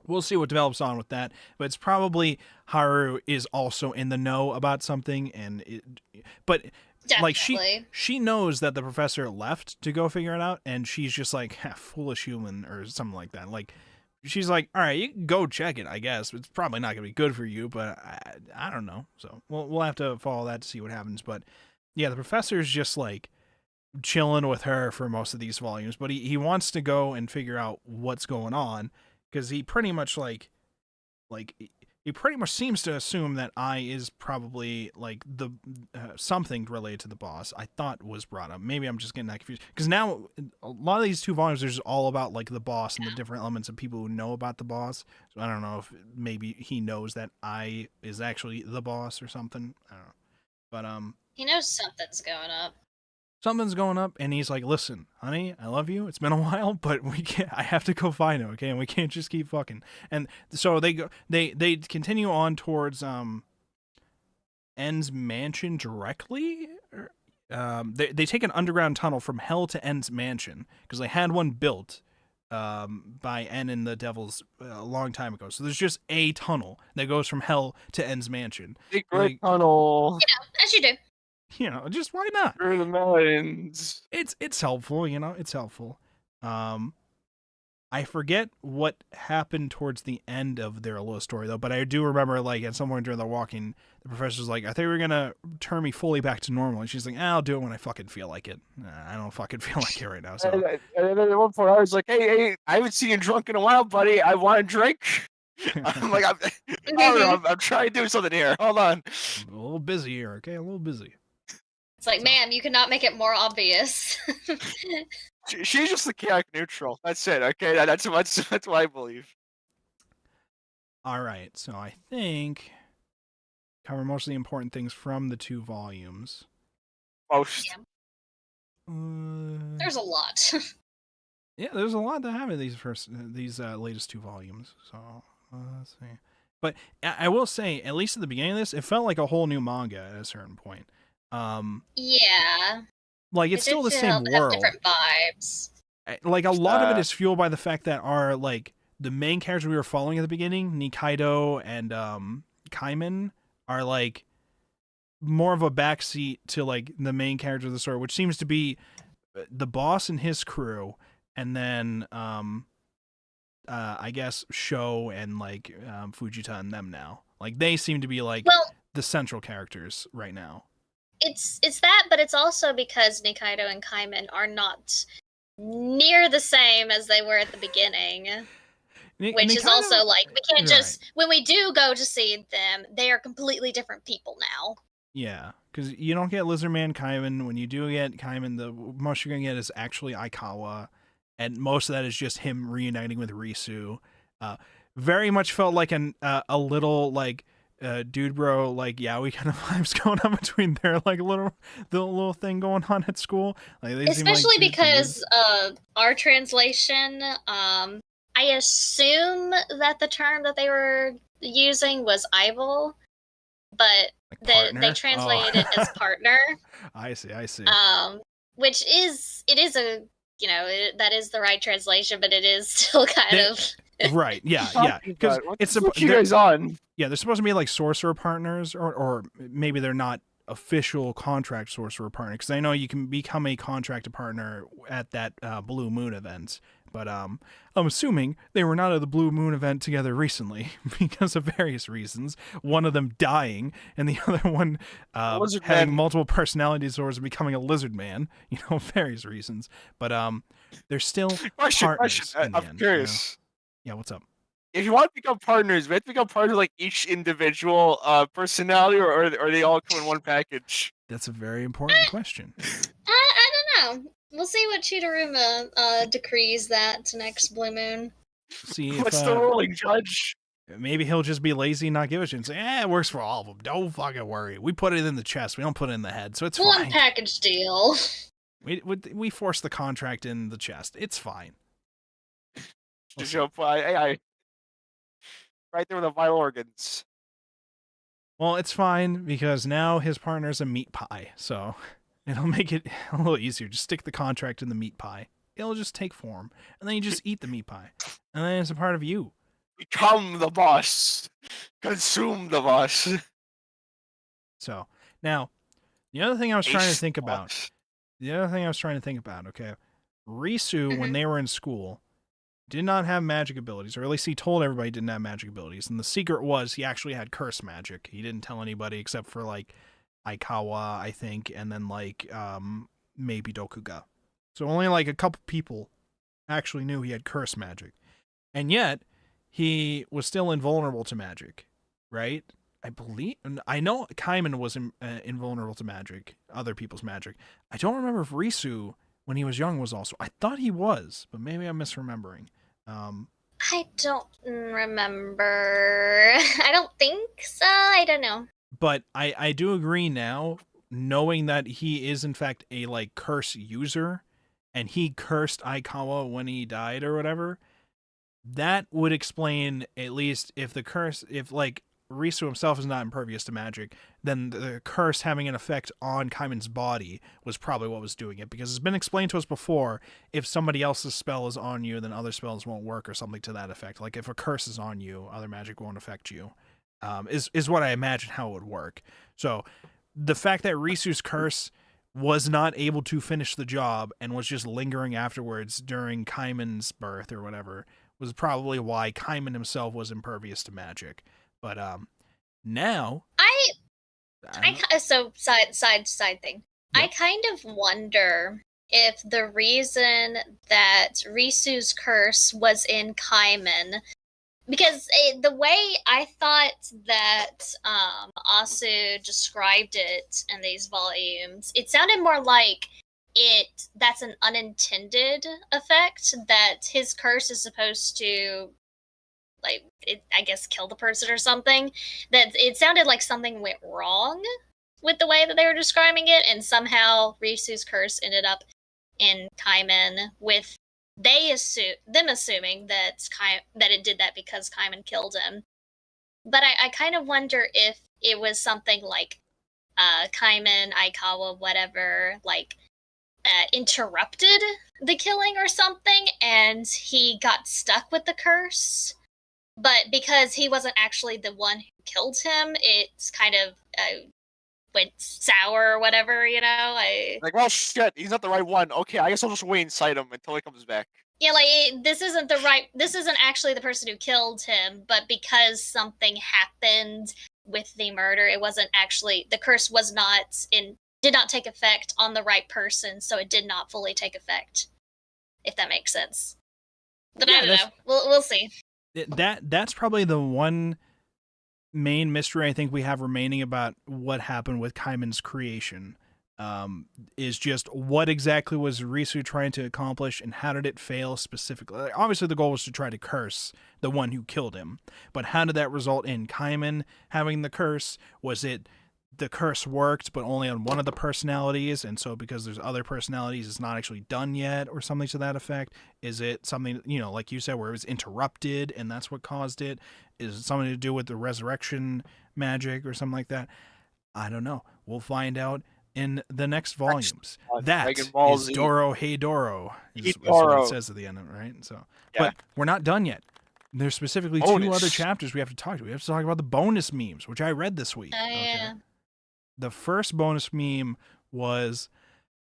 we'll see what develops on with that, but it's probably Haru is also in the know about something, but definitely. Like she knows that the professor left to go figure it out, and she's just like foolish human or something like that. Like she's like, all right, you can go check it, I guess. It's probably not gonna be good for you, but I don't know. So we'll have to follow that to see what happens. But yeah, the professor's just like chilling with her for most of these volumes, but he wants to go and figure out what's going on. Because he pretty much he pretty much seems to assume that I is probably like the something related to the boss. I thought was brought up. Maybe I'm just getting that confused. Because now a lot of these 2 volumes, there's all about like the boss and the different elements of people who know about the boss. So I don't know if maybe he knows that I is actually the boss or something. I don't know. But he knows something's going up. Something's going up, and he's like, listen, honey, I love you. It's been a while, but I have to go find him, okay? And we can't just keep fucking. And so they continue on towards N's mansion directly. They take an underground tunnel from hell to N's mansion, because they had one built by N and the devils a long time ago. So there's just a tunnel that goes from hell to N's mansion. Secret tunnel. Yeah, as you do. You know, just why not? Through the mountains. It's helpful, you know, it's helpful. I forget what happened towards the end of their little story though, but I do remember like at some point during the walking, the professor's like, I think we're gonna turn me fully back to normal, and she's like, I'll do it when I fucking feel like it. I don't fucking feel like it right now. So and then at one point I was like, hey, I haven't seen you drunk in a while, buddy. I want a drink. I'm like, I'm trying to do something here. Hold on. I'm a little busy here, okay? A little busy. It's like, ma'am, you cannot make it more obvious. She's just the chaotic neutral. That's it, okay? That's what I believe. All right, so I think cover most of the important things from the 2 volumes. Most. Yeah. There's a lot. Yeah, there's a lot to have in these latest 2 volumes. So let's see. But I will say, at least at the beginning of this, it felt like a whole new manga at a certain point. Yeah. Like it's still the same world. Different vibes. Like a lot of it is fueled by the fact that our like the main characters we were following at the beginning, Nikaido and Kaiman, are like more of a backseat to like the main character of the story, which seems to be the boss and his crew, and then I guess Sho and like Fujita and them now. Like they seem to be like the central characters right now. It's that, but it's also because Nikaido and Kaiman are not near the same as they were at the beginning. Which is also like, we can't just, when we do go to see them, they are completely different people now. Yeah, because you don't get Lizardman Kaiman. When you do get Kaiman, the most you're going to get is actually Aikawa, and most of that is just him reuniting with Risu. Very much felt like a little like dude bro like yaoi kind of vibes going on between their like the little thing going on at school. Like they especially because our translation I assume that the term that they were using was Ival, but Like they partner? translated Oh. it as partner. I see. Which is that is the right translation, but it is still kind of Right, yeah. Because it's what you guys on? yeah, they're supposed to be like sorcerer partners, or maybe they're not official contract sorcerer partner. Because I know you can become a contracted partner at that Blue Moon event, but I'm assuming they were not at the Blue Moon event together recently because of various reasons. One of them dying, and the other one Lizard having man. multiple personality disorders and becoming a lizard man. Various reasons, but they're still partners in the I'm end. curious. Yeah, what's up? If you want to become partners, we have to become partners like each individual personality, or they all come in one package? That's a very important question. I don't know. We'll see what Chidoruma decrees that next Blue Moon. See if What's the ruling, Judge? maybe he'll just be lazy and not give a shit and say, it works for all of them. Don't fucking worry. We put it in the chest. We don't put it in the head, so it's One fine. package deal. We force the contract in the chest. It's fine. Just I right there with the vital organs. Well, it's fine because now his partner's a meat pie, so it'll make it a little easier. Just stick the contract in the meat pie. It'll just take form, and then you just eat the meat pie, and then it's a part of you. Become the boss. Consume the boss. So now, the other thing I was trying to Ace think the about. boss. Okay, Risu, when they were in school, did not have magic abilities, or at least he told everybody he didn't have magic abilities. And the secret was he actually had curse magic. He didn't tell anybody except for like Aikawa, I think, and then like maybe Dokuga. So only like a couple people actually knew he had curse magic. And yet he was still invulnerable to magic, right? I know Kaiman was invulnerable to magic, other people's magic. I don't remember if Risu, when he was young, was also. I thought he was, but maybe I'm misremembering. I don't remember. I don't think so. I don't know. But I do agree now, knowing that he is in fact a like curse user, and he cursed Aikawa when he died or whatever. That would explain, at least if like Risu himself is not impervious to magic, then the curse having an effect on Kaiman's body was probably what was doing it, because it's been explained to us before, if somebody else's spell is on you, then other spells won't work, or something to that effect. Like if a curse is on you, other magic won't affect you, is what I imagine how it would work. So the fact that Risu's curse was not able to finish the job and was just lingering afterwards during Kaiman's birth or whatever was probably why Kaiman himself was impervious to magic. But now So side thing. Yep. I kind of wonder if the reason that Risu's curse was in Kaiman, because the way I thought that Asu described it in these volumes, it sounded more like that's an unintended effect, that his curse is supposed to I guess kill the person or something. That it sounded like something went wrong with the way that they were describing it, and somehow Risu's curse ended up in Kaiman, with them assuming that it did that because Kaiman killed him. But I kind of wonder if it was something like Kaiman, Aikawa, whatever, interrupted the killing or something, and he got stuck with the curse. But because he wasn't actually the one who killed him, it's kind of went sour or whatever, Well, shit, he's not the right one. Okay, I guess I'll just wait inside him until he comes back. Yeah, this isn't actually the person who killed him, but because something happened with the murder, it wasn't actually, the curse did not take effect on the right person, so it did not fully take effect, if that makes sense. But yeah, I don't know. We'll see. That's probably the one main mystery I think we have remaining about what happened with Kaiman's creation, is just what exactly was Risu trying to accomplish, and how did it fail specifically? Obviously the goal was to try to curse the one who killed him, but how did that result in Kaiman having the curse? Was it the curse worked, but only on one of the personalities, and so because there's other personalities, it's not actually done yet, or something to that effect? Is it something, like you said, where it was interrupted, and that's what caused it? Is it something to do with the resurrection magic, or something like that? I don't know. We'll find out in the next volumes. That is Dorohedoro, is what it says at the end of it, right? So, Yeah. But we're not done yet. There's specifically 2 other chapters we have to talk to. We have to talk about the bonus memes, which I read this week. Oh, yeah. Okay? The first bonus meme was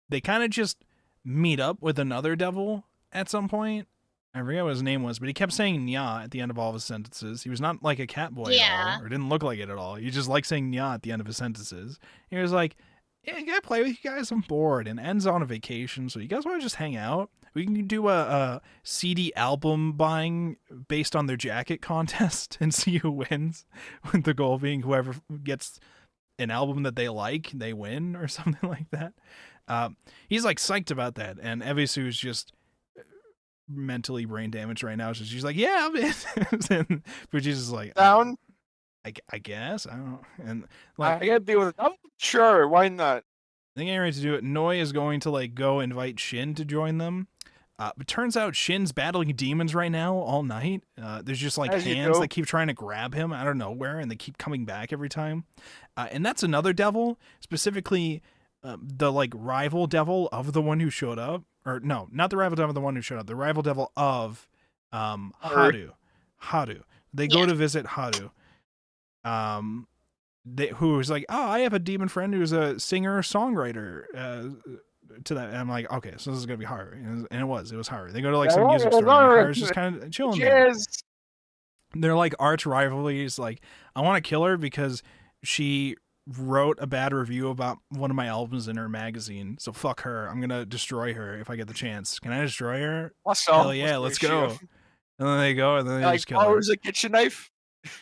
they kind of just meet up with another devil at some point. I forget what his name was, but he kept saying "nya" at the end of all of his sentences. He was not like a cat boy at all, or didn't look like it at all. He just liked saying "nya" at the end of his sentences. He was like, "Yeah, can I play with you guys? I'm bored." And ends on a vacation, so you guys want to just hang out? We can do a CD album buying based on their jacket contest and see who wins, with the goal being whoever gets an album that they like, they win, or something like that. He's like psyched about that, and Evisu is just mentally brain damaged right now, so she's like, "Yeah, I'm in." But she's just like, Down. I guess I don't know. And I gotta deal with it. I'm sure. Why not? I think I'm ready to do it. Noi is going to like go invite Shin to join them. But turns out Shin's battling demons right now all night. There's just like hands that keep trying to grab him out of nowhere, and they keep coming back every time. And that's another devil, specifically the like rival devil of the one who showed up. Or no, not the rival devil of the one who showed up. The rival devil of Haru. They go to visit Haru. Who was like, "Oh, I have a demon friend who's a singer-songwriter." To that, and I'm like, okay, so this is gonna be Haru, and it was Haru. They go to like some music store, and Haru's just kind of chilling there. They're like arch rivalries. Like, I want to kill her because she wrote a bad review about one of my albums in her magazine. So fuck her. I'm gonna destroy her if I get the chance. Can I destroy her? Hell yeah, let's go. And then they go, and then they just kill her. A kitchen knife.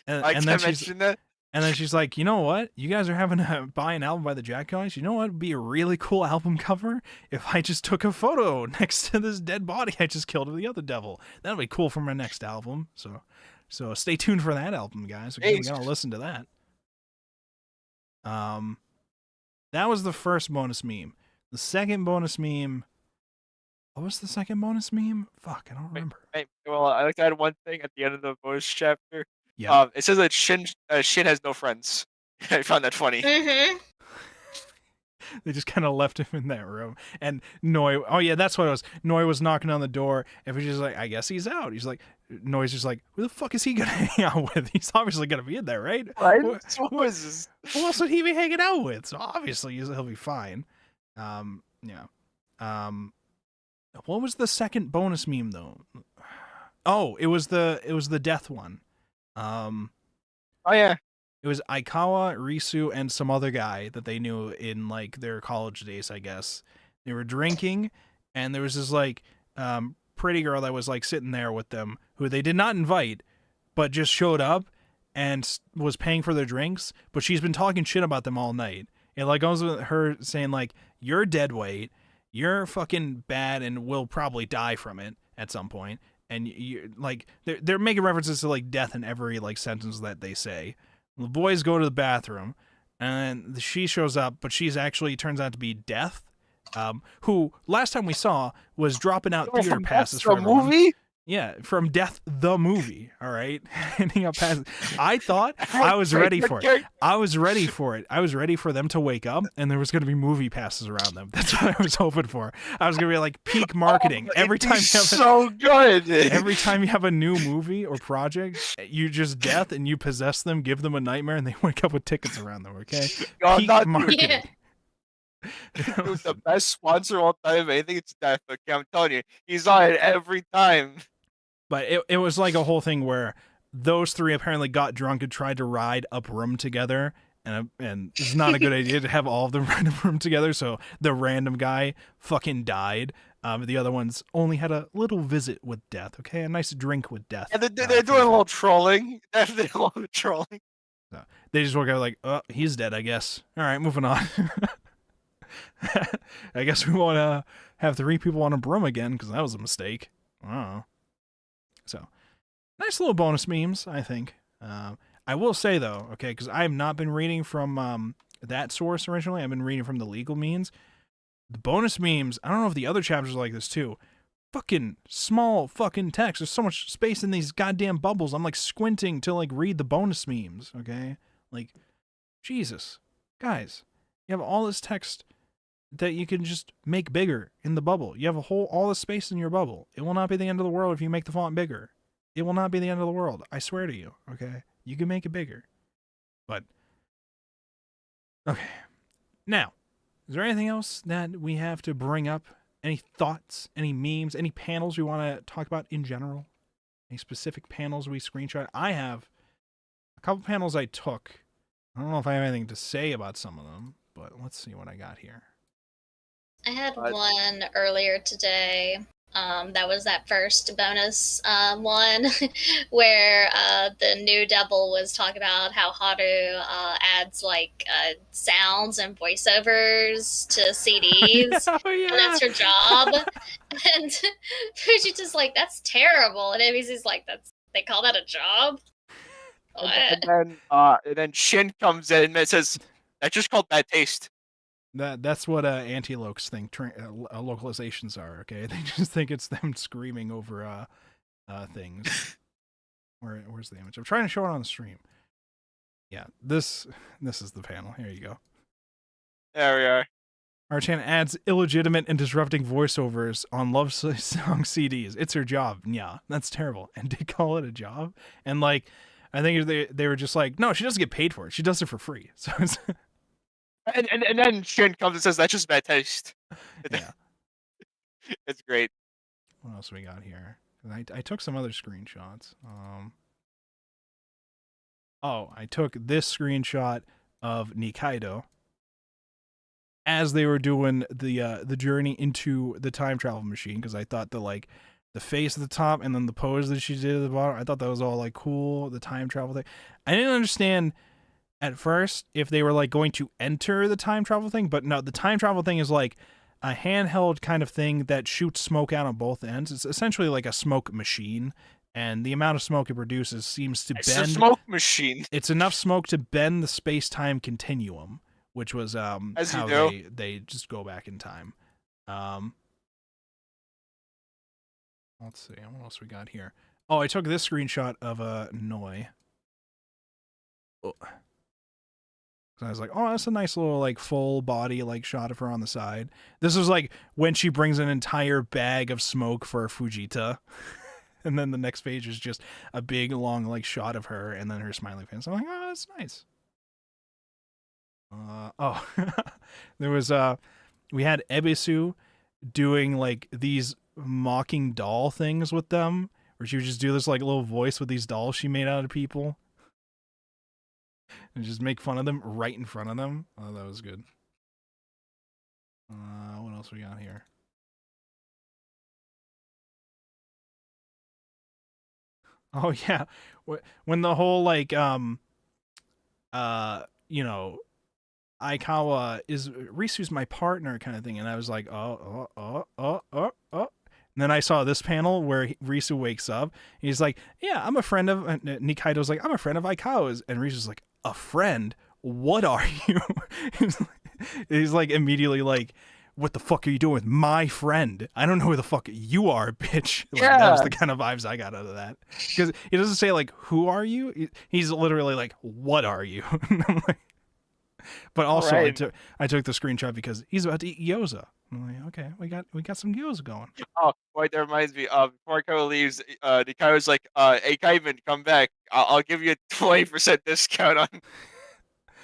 And then she's that. And then she's like, "You know what? You guys are having to buy an album by the Jack Guys. You know what would be a really cool album cover? If I just took a photo next to this dead body I just killed of the other devil. That'll be cool for my next album." So stay tuned for that album, guys. We're gonna listen to that. That was the first bonus meme. The second bonus meme. What was the second bonus meme? Fuck, I don't remember. Well, I like to add one thing at the end of the bonus chapter. Yeah. It says that Shin has no friends. I found that funny. Mm-hmm. They just kind of left him in that room. And Noi, oh yeah, that's what it was. Noi was knocking on the door, and was just like, "I guess he's out." He's like, Noi's just like, "Who the fuck is he gonna hang out with? He's obviously gonna be in there, right? Right? What is this? Who else would he be hanging out with? So obviously he'll be fine." Yeah. What was the second bonus meme though? Oh, it was the death one. Oh yeah. It was Aikawa, Risu, and some other guy that they knew in like their college days, I guess. They were drinking, and there was this like pretty girl that was like sitting there with them, who they did not invite, but just showed up and was paying for their drinks. But she's been talking shit about them all night. It like goes with her saying like, "You're dead weight, you're fucking bad, and will probably die from it at some point." And you like they're making references to like death in every like sentence that they say. The boys go to the bathroom, and she shows up, but she's actually turns out to be Death, who last time we saw was dropping out theater passes for everyone. Movie? Yeah, from Death the movie. All right, handing out passes. I thought I was ready for it. I was ready for it. I was ready for them to wake up, and there was going to be movie passes around them. That's what I was hoping for. I was going to be like peak marketing. Every time you have a new movie or project, you just Death and you possess them, give them a nightmare, and they wake up with tickets around them. Okay, peak marketing. Yeah. The best sponsor of all time. I think it's Death. Okay, I'm telling you, he's on it every time. But it was like a whole thing where those three apparently got drunk and tried to ride up room together, and it's not a good idea to have all of them ride up room together. So the random guy fucking died. The other ones only had a little visit with Death. Okay, a nice drink with Death. And they're doing a little trolling. They're doing a little trolling. So they just woke up like, "Oh, he's dead, I guess." All right, moving on. I guess we won't have 3 people on a broom again because that was a mistake. I don't know. So, nice little bonus memes, I think. I will say, though, okay, because I have not been reading from that source originally. I've been reading from the legal means. The bonus memes, I don't know if the other chapters are like this too. Fucking small fucking text. There's so much space in these goddamn bubbles. I'm like squinting to like read the bonus memes, okay? Like, Jesus. Guys, you have all this text that you can just make bigger in the bubble. You have all the space in your bubble. It will not be the end of the world if you make the font bigger. It will not be the end of the world. I swear to you, okay? You can make it bigger. But, okay. Now, is there anything else that we have to bring up? Any thoughts, any memes, any panels we want to talk about in general? Any specific panels we screenshot? I have a couple panels I took. I don't know if I have anything to say about some of them, but let's see what I got here. I had one earlier today. That was that first bonus one where the new devil was talking about how Haru adds like sounds and voiceovers to CDs. Oh, yeah. And that's her job. And Fujita's like, that's terrible. And ABC's like, they call that a job? What? And then Shin comes in and says, "That's just called bad taste." That's what anti-lokes think localizations are, okay? They just think it's them screaming over things. Where's the image? I'm trying to show it on the stream. Yeah, this is the panel. Here you go. There we are. Archan adds illegitimate and disrupting voiceovers on love song CDs. It's her job. Yeah, that's terrible. And they call it a job? And like, I think they were just like, no, she doesn't get paid for it. She does it for free. So it's... And then Shin comes and says, "That's just bad taste." Yeah. It's great. What else we got here? I took some other screenshots. I took this screenshot of Nikaido as they were doing the journey into the time travel machine, because I thought the face at the top and then the pose that she did at the bottom, I thought that was all like cool, the time travel thing. I didn't understand at first if they were like going to enter the time travel thing, but no, the time travel thing is like a handheld kind of thing that shoots smoke out on both ends. It's essentially like a smoke machine, and the amount of smoke it produces seems to It's bend. a smoke machine. It's enough smoke to bend the space-time continuum, which was As how you do. they just go back in time. Let's see, what else we got here? Oh, I took this screenshot of Noi. Oh. I was like, oh, that's a nice little like full body like shot of her on the side. This was like when she brings an entire bag of smoke for Fujita. And then the next page is just a big long like shot of her and then her smiling face. I'm like, oh, that's nice. There was we had Ebisu doing like these mocking doll things with them, where she would just do this like little voice with these dolls she made out of people. And just make fun of them right in front of them. Oh, that was good. What else we got here? Oh yeah, when the whole like Aikawa is Risu's my partner kind of thing, and I was like, oh. And then I saw this panel where Risu wakes up. And he's like, yeah, I'm a friend of Nikaido's like, I'm a friend of Aikawa's, and Risu's like, a friend? What are you? He's like immediately like, what the fuck are you doing with my friend? I don't know who the fuck you are, bitch. Like, Yeah. That was the kind of vibes I got out of that. Because he doesn't say like, who are you? He's literally like, what are you? I'm like, but also Right. I took the screenshot because he's about to eat gyoza. I'm like, okay, we got some gyoza going. Oh, wait, that reminds me. Before Kaido leaves, Nikaido's like, "Hey, Kaiman, come back. I'll give you a 20% discount on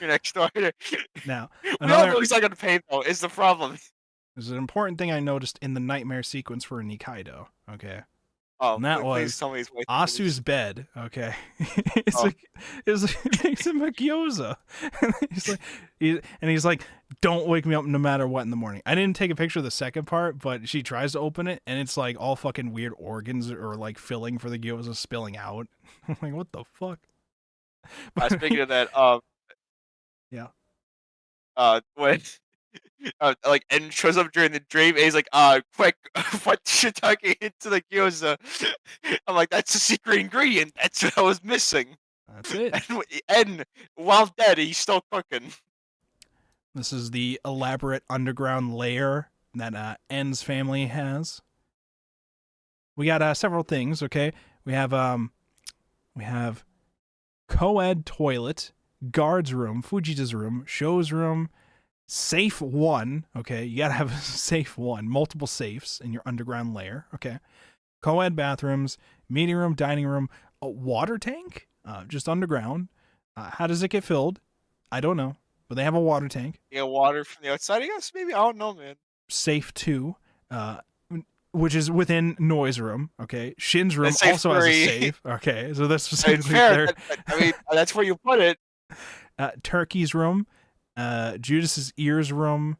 your next order." Now, We all know he's not gonna pay though. Is the problem? there's an important thing I noticed in the nightmare sequence for Nikaido. Okay. Oh, And that please was tell me he's waiting. Asu's bed, okay. It's Oh. like it makes him a gyoza. And he's like, don't wake me up no matter what in the morning. I didn't take a picture of the second part, but she tries to open it and it's like all fucking weird organs or like filling for the gyoza spilling out. I'm like, what the fuck? Speaking of that, Yeah. when like En shows up during the dream, and he's like, quick, put shiitake into the gyoza. I'm like, that's the secret ingredient. That's what I was missing. That's it. And while dead, he's still cooking. This is the elaborate underground lair that N's family has. We got several things. Okay, we have co-ed toilet, guards room, Fujita's room, show's room, safe 1. Okay, you gotta have a safe 1, multiple safes in your underground lair. Okay, co-ed bathrooms, meeting room, dining room, a water tank, just underground. How does it get filled? I don't know, but they have a water tank. You get water from the outside, I guess. Maybe, I don't know, man. Safe 2, which is within noise room. Okay, Shin's room And safe also has a 3. safe. Okay, so that's It's specifically fair. there. I mean, that's where you put it. Turkey's room, Judas's ears room.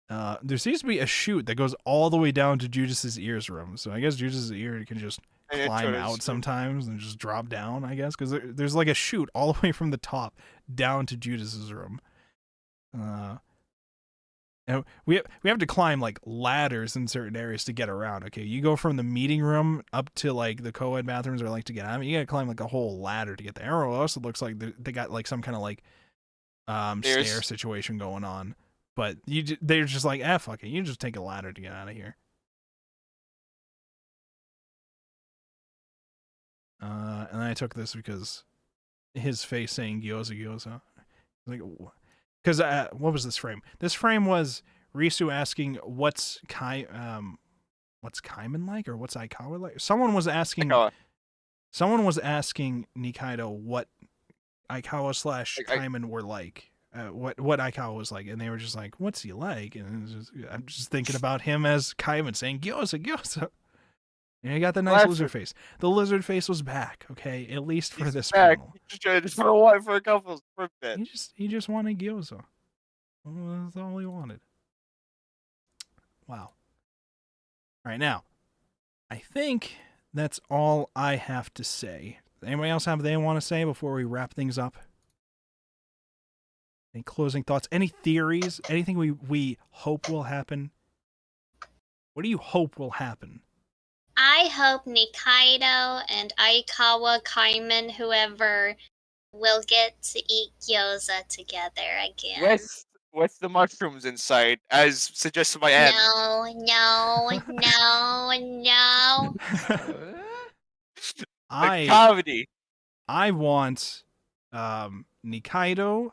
There seems to be a chute that goes all the way down to Judas's ears room. So I guess Judas's ear can just And climb it out shows. sometimes and just drop down, I guess, because there's like a chute all the way from the top down to Judas's room. And we have to climb like ladders in certain areas to get around. Okay, you go from the meeting room up to like the co-ed bathrooms or like to get out. I mean, you gotta climb like a whole ladder to get there. Or else it looks like they got like some kind of like stair situation going on. But they're just like, fuck it, you just take a ladder to get out of here. And I took this because his face saying gyoza gyoza. Like, because what was this frame? This frame was Risu asking what's Kaiman like, or what's Aikawa like. Someone was asking Nikaido what Aikawa / Kaiman were like. What Aikawa was like, and they were just like, "What's he like?" And I'm just thinking about him as Kaiman saying "gyoza, gyoza." And he got the nice lizard face. The lizard face was back, okay, at least for this panel. For a couple for a bit. He just wanted gyoza. Well, that's all he wanted. Wow. All right, now, I think that's all I have to say. Anybody else have they want to say before we wrap things up? Any closing thoughts? Any theories? Anything we hope will happen? What do you hope will happen? I hope Nikaido and Aikawa, Kaiman, whoever, will get to eat gyoza together again. With the mushrooms inside, as suggested by Anne. No. The comedy. I want Nikaido,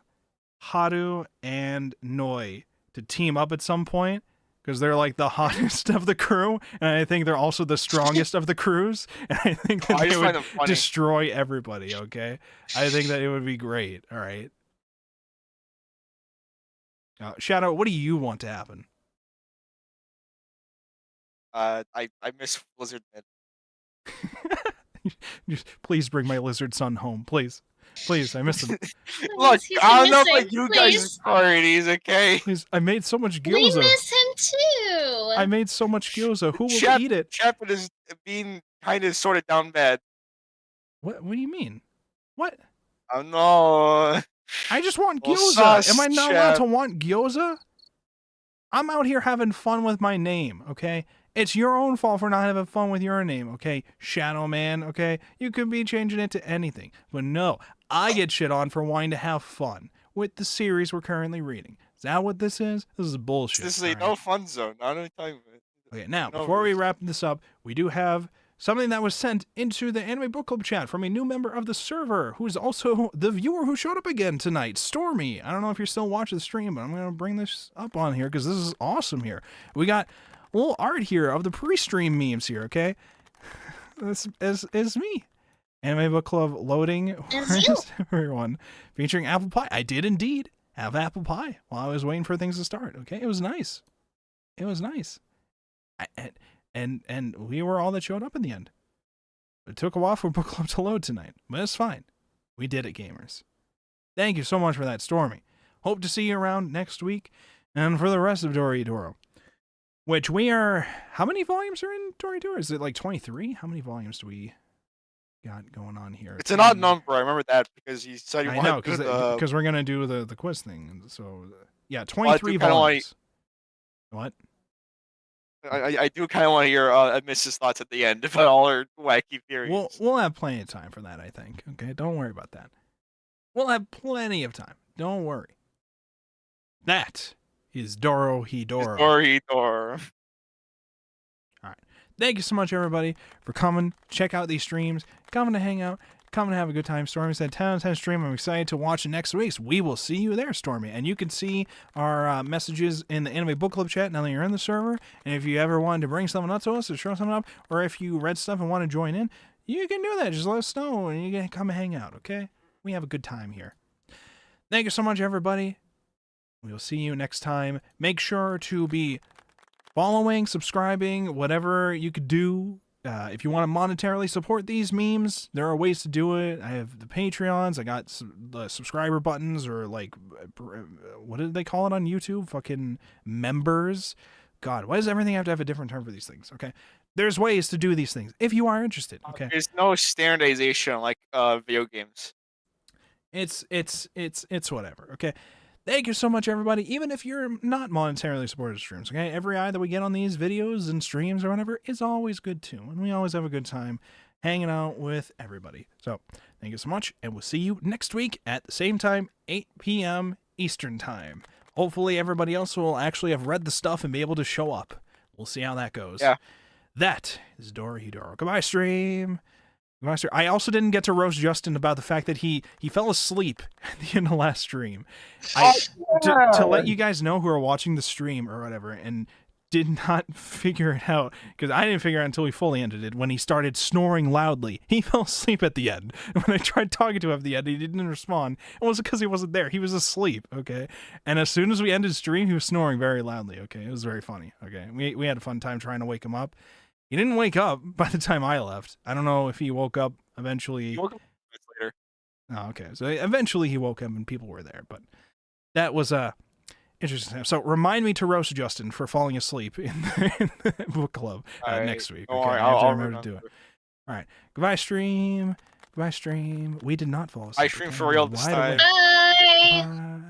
Haru, and Noi to team up at some point, because they're like the hottest of the crew, and I think they're also the strongest of the crews, and I think that they would destroy everybody, okay? I think that it would be great, all right? Shadow, what do you want to happen? I miss Lizard Man. Just, please bring my lizard son home, please. Please, I miss him. Look, I don't know about you guys' priorities, okay? Please, I made so much gyoza. We miss him too. I made so much gyoza. Who will eat it? Shepard is being kind of sorted down bad. What do you mean? What? I don't know. I just want gyoza. Am I not allowed to want gyoza? I'm out here having fun with my name, okay? It's your own fault for not having fun with your name, okay? Shadow Man, okay? You could be changing it to anything. But no, I get shit on for wanting to have fun with the series we're currently reading. Is that what this is? This is bullshit. This is a no fun zone. Not any time. Okay, now, before we wrap this up, we do have something that was sent into the Anime Book Club chat from a new member of the server, who's also the viewer who showed up again tonight, Stormy. I don't know if you're still watching the stream, but I'm going to bring this up on here because this is awesome here. We got a little art here of the pre-stream memes here, okay? This is me. Anime Book Club loading. Everyone. Featuring apple pie. I did indeed have apple pie while I was waiting for things to start, okay? It was nice. It was nice. And we were all that showed up in the end. It took a while for Book Club to load tonight, but it's fine. We did it, gamers. Thank you so much for that, Stormy. Hope to see you around next week, and for the rest of Dorohedoro, which we are... How many volumes are in Dorohedoro? Is it like 23? How many volumes do we got going on here? It's an odd number. I remember that because you said you wanted to... I know, because we're going to do the quiz thing. So, yeah, 23 volumes. What? I do kind of want to hear Mrs. thoughts at the end about all her wacky theories. We'll have plenty of time for that, I think. Okay, don't worry about that. We'll have plenty of time. Don't worry. That is Dorohedoro. Dorohedoro. Thank you so much, everybody, for coming. Check out these streams. Coming to hang out. Coming to have a good time. Stormy said 10 out of 10 stream. I'm excited to watch it next week. So we will see you there, Stormy. And you can see our messages in the Anime Book Club chat now that you're in the server. And if you ever wanted to bring something up to us or show something up, or if you read stuff and want to join in, you can do that. Just let us know and you can come and hang out, okay? We have a good time here. Thank you so much, everybody. We will see you next time. Make sure to be following, subscribing, whatever you could do. If you want to monetarily support these memes, there are ways to do it. I have the Patreons. I got the subscriber buttons, or like, what did they call it on YouTube? Fucking members. God, why does everything have to have a different term for these things? Okay, there's ways to do these things if you are interested. Okay, There's no standardization like video games. it's whatever. Okay. Thank you so much, everybody. Even if you're not monetarily supported streams, okay? Every eye that we get on these videos and streams or whatever is always good too. And we always have a good time hanging out with everybody. So thank you so much. And we'll see you next week at the same time, 8 p.m. Eastern time. Hopefully everybody else will actually have read the stuff and be able to show up. We'll see how that goes. Yeah. That is Dorohedoro. Goodbye, stream. I also didn't get to roast Justin about the fact that he fell asleep at the end of last stream. To let you guys know who are watching the stream or whatever and did not figure it out, because I didn't figure it out until we fully ended it, when he started snoring loudly. He fell asleep at the end. And when I tried talking to him at the end, he didn't respond. It wasn't because he wasn't there. He was asleep, okay? And as soon as we ended stream, he was snoring very loudly, okay? It was very funny, okay? We had a fun time trying to wake him up. He didn't wake up by the time I left. I don't know if he woke up eventually. He woke up later. Oh, okay. So eventually he woke up and people were there, but that was interesting. So remind me to roast Justin for falling asleep in the book club next week. Okay, I have to remember to do it. All right. Goodbye, stream. Goodbye, stream. We did not fall asleep. I stream for real this time. Bye. Bye.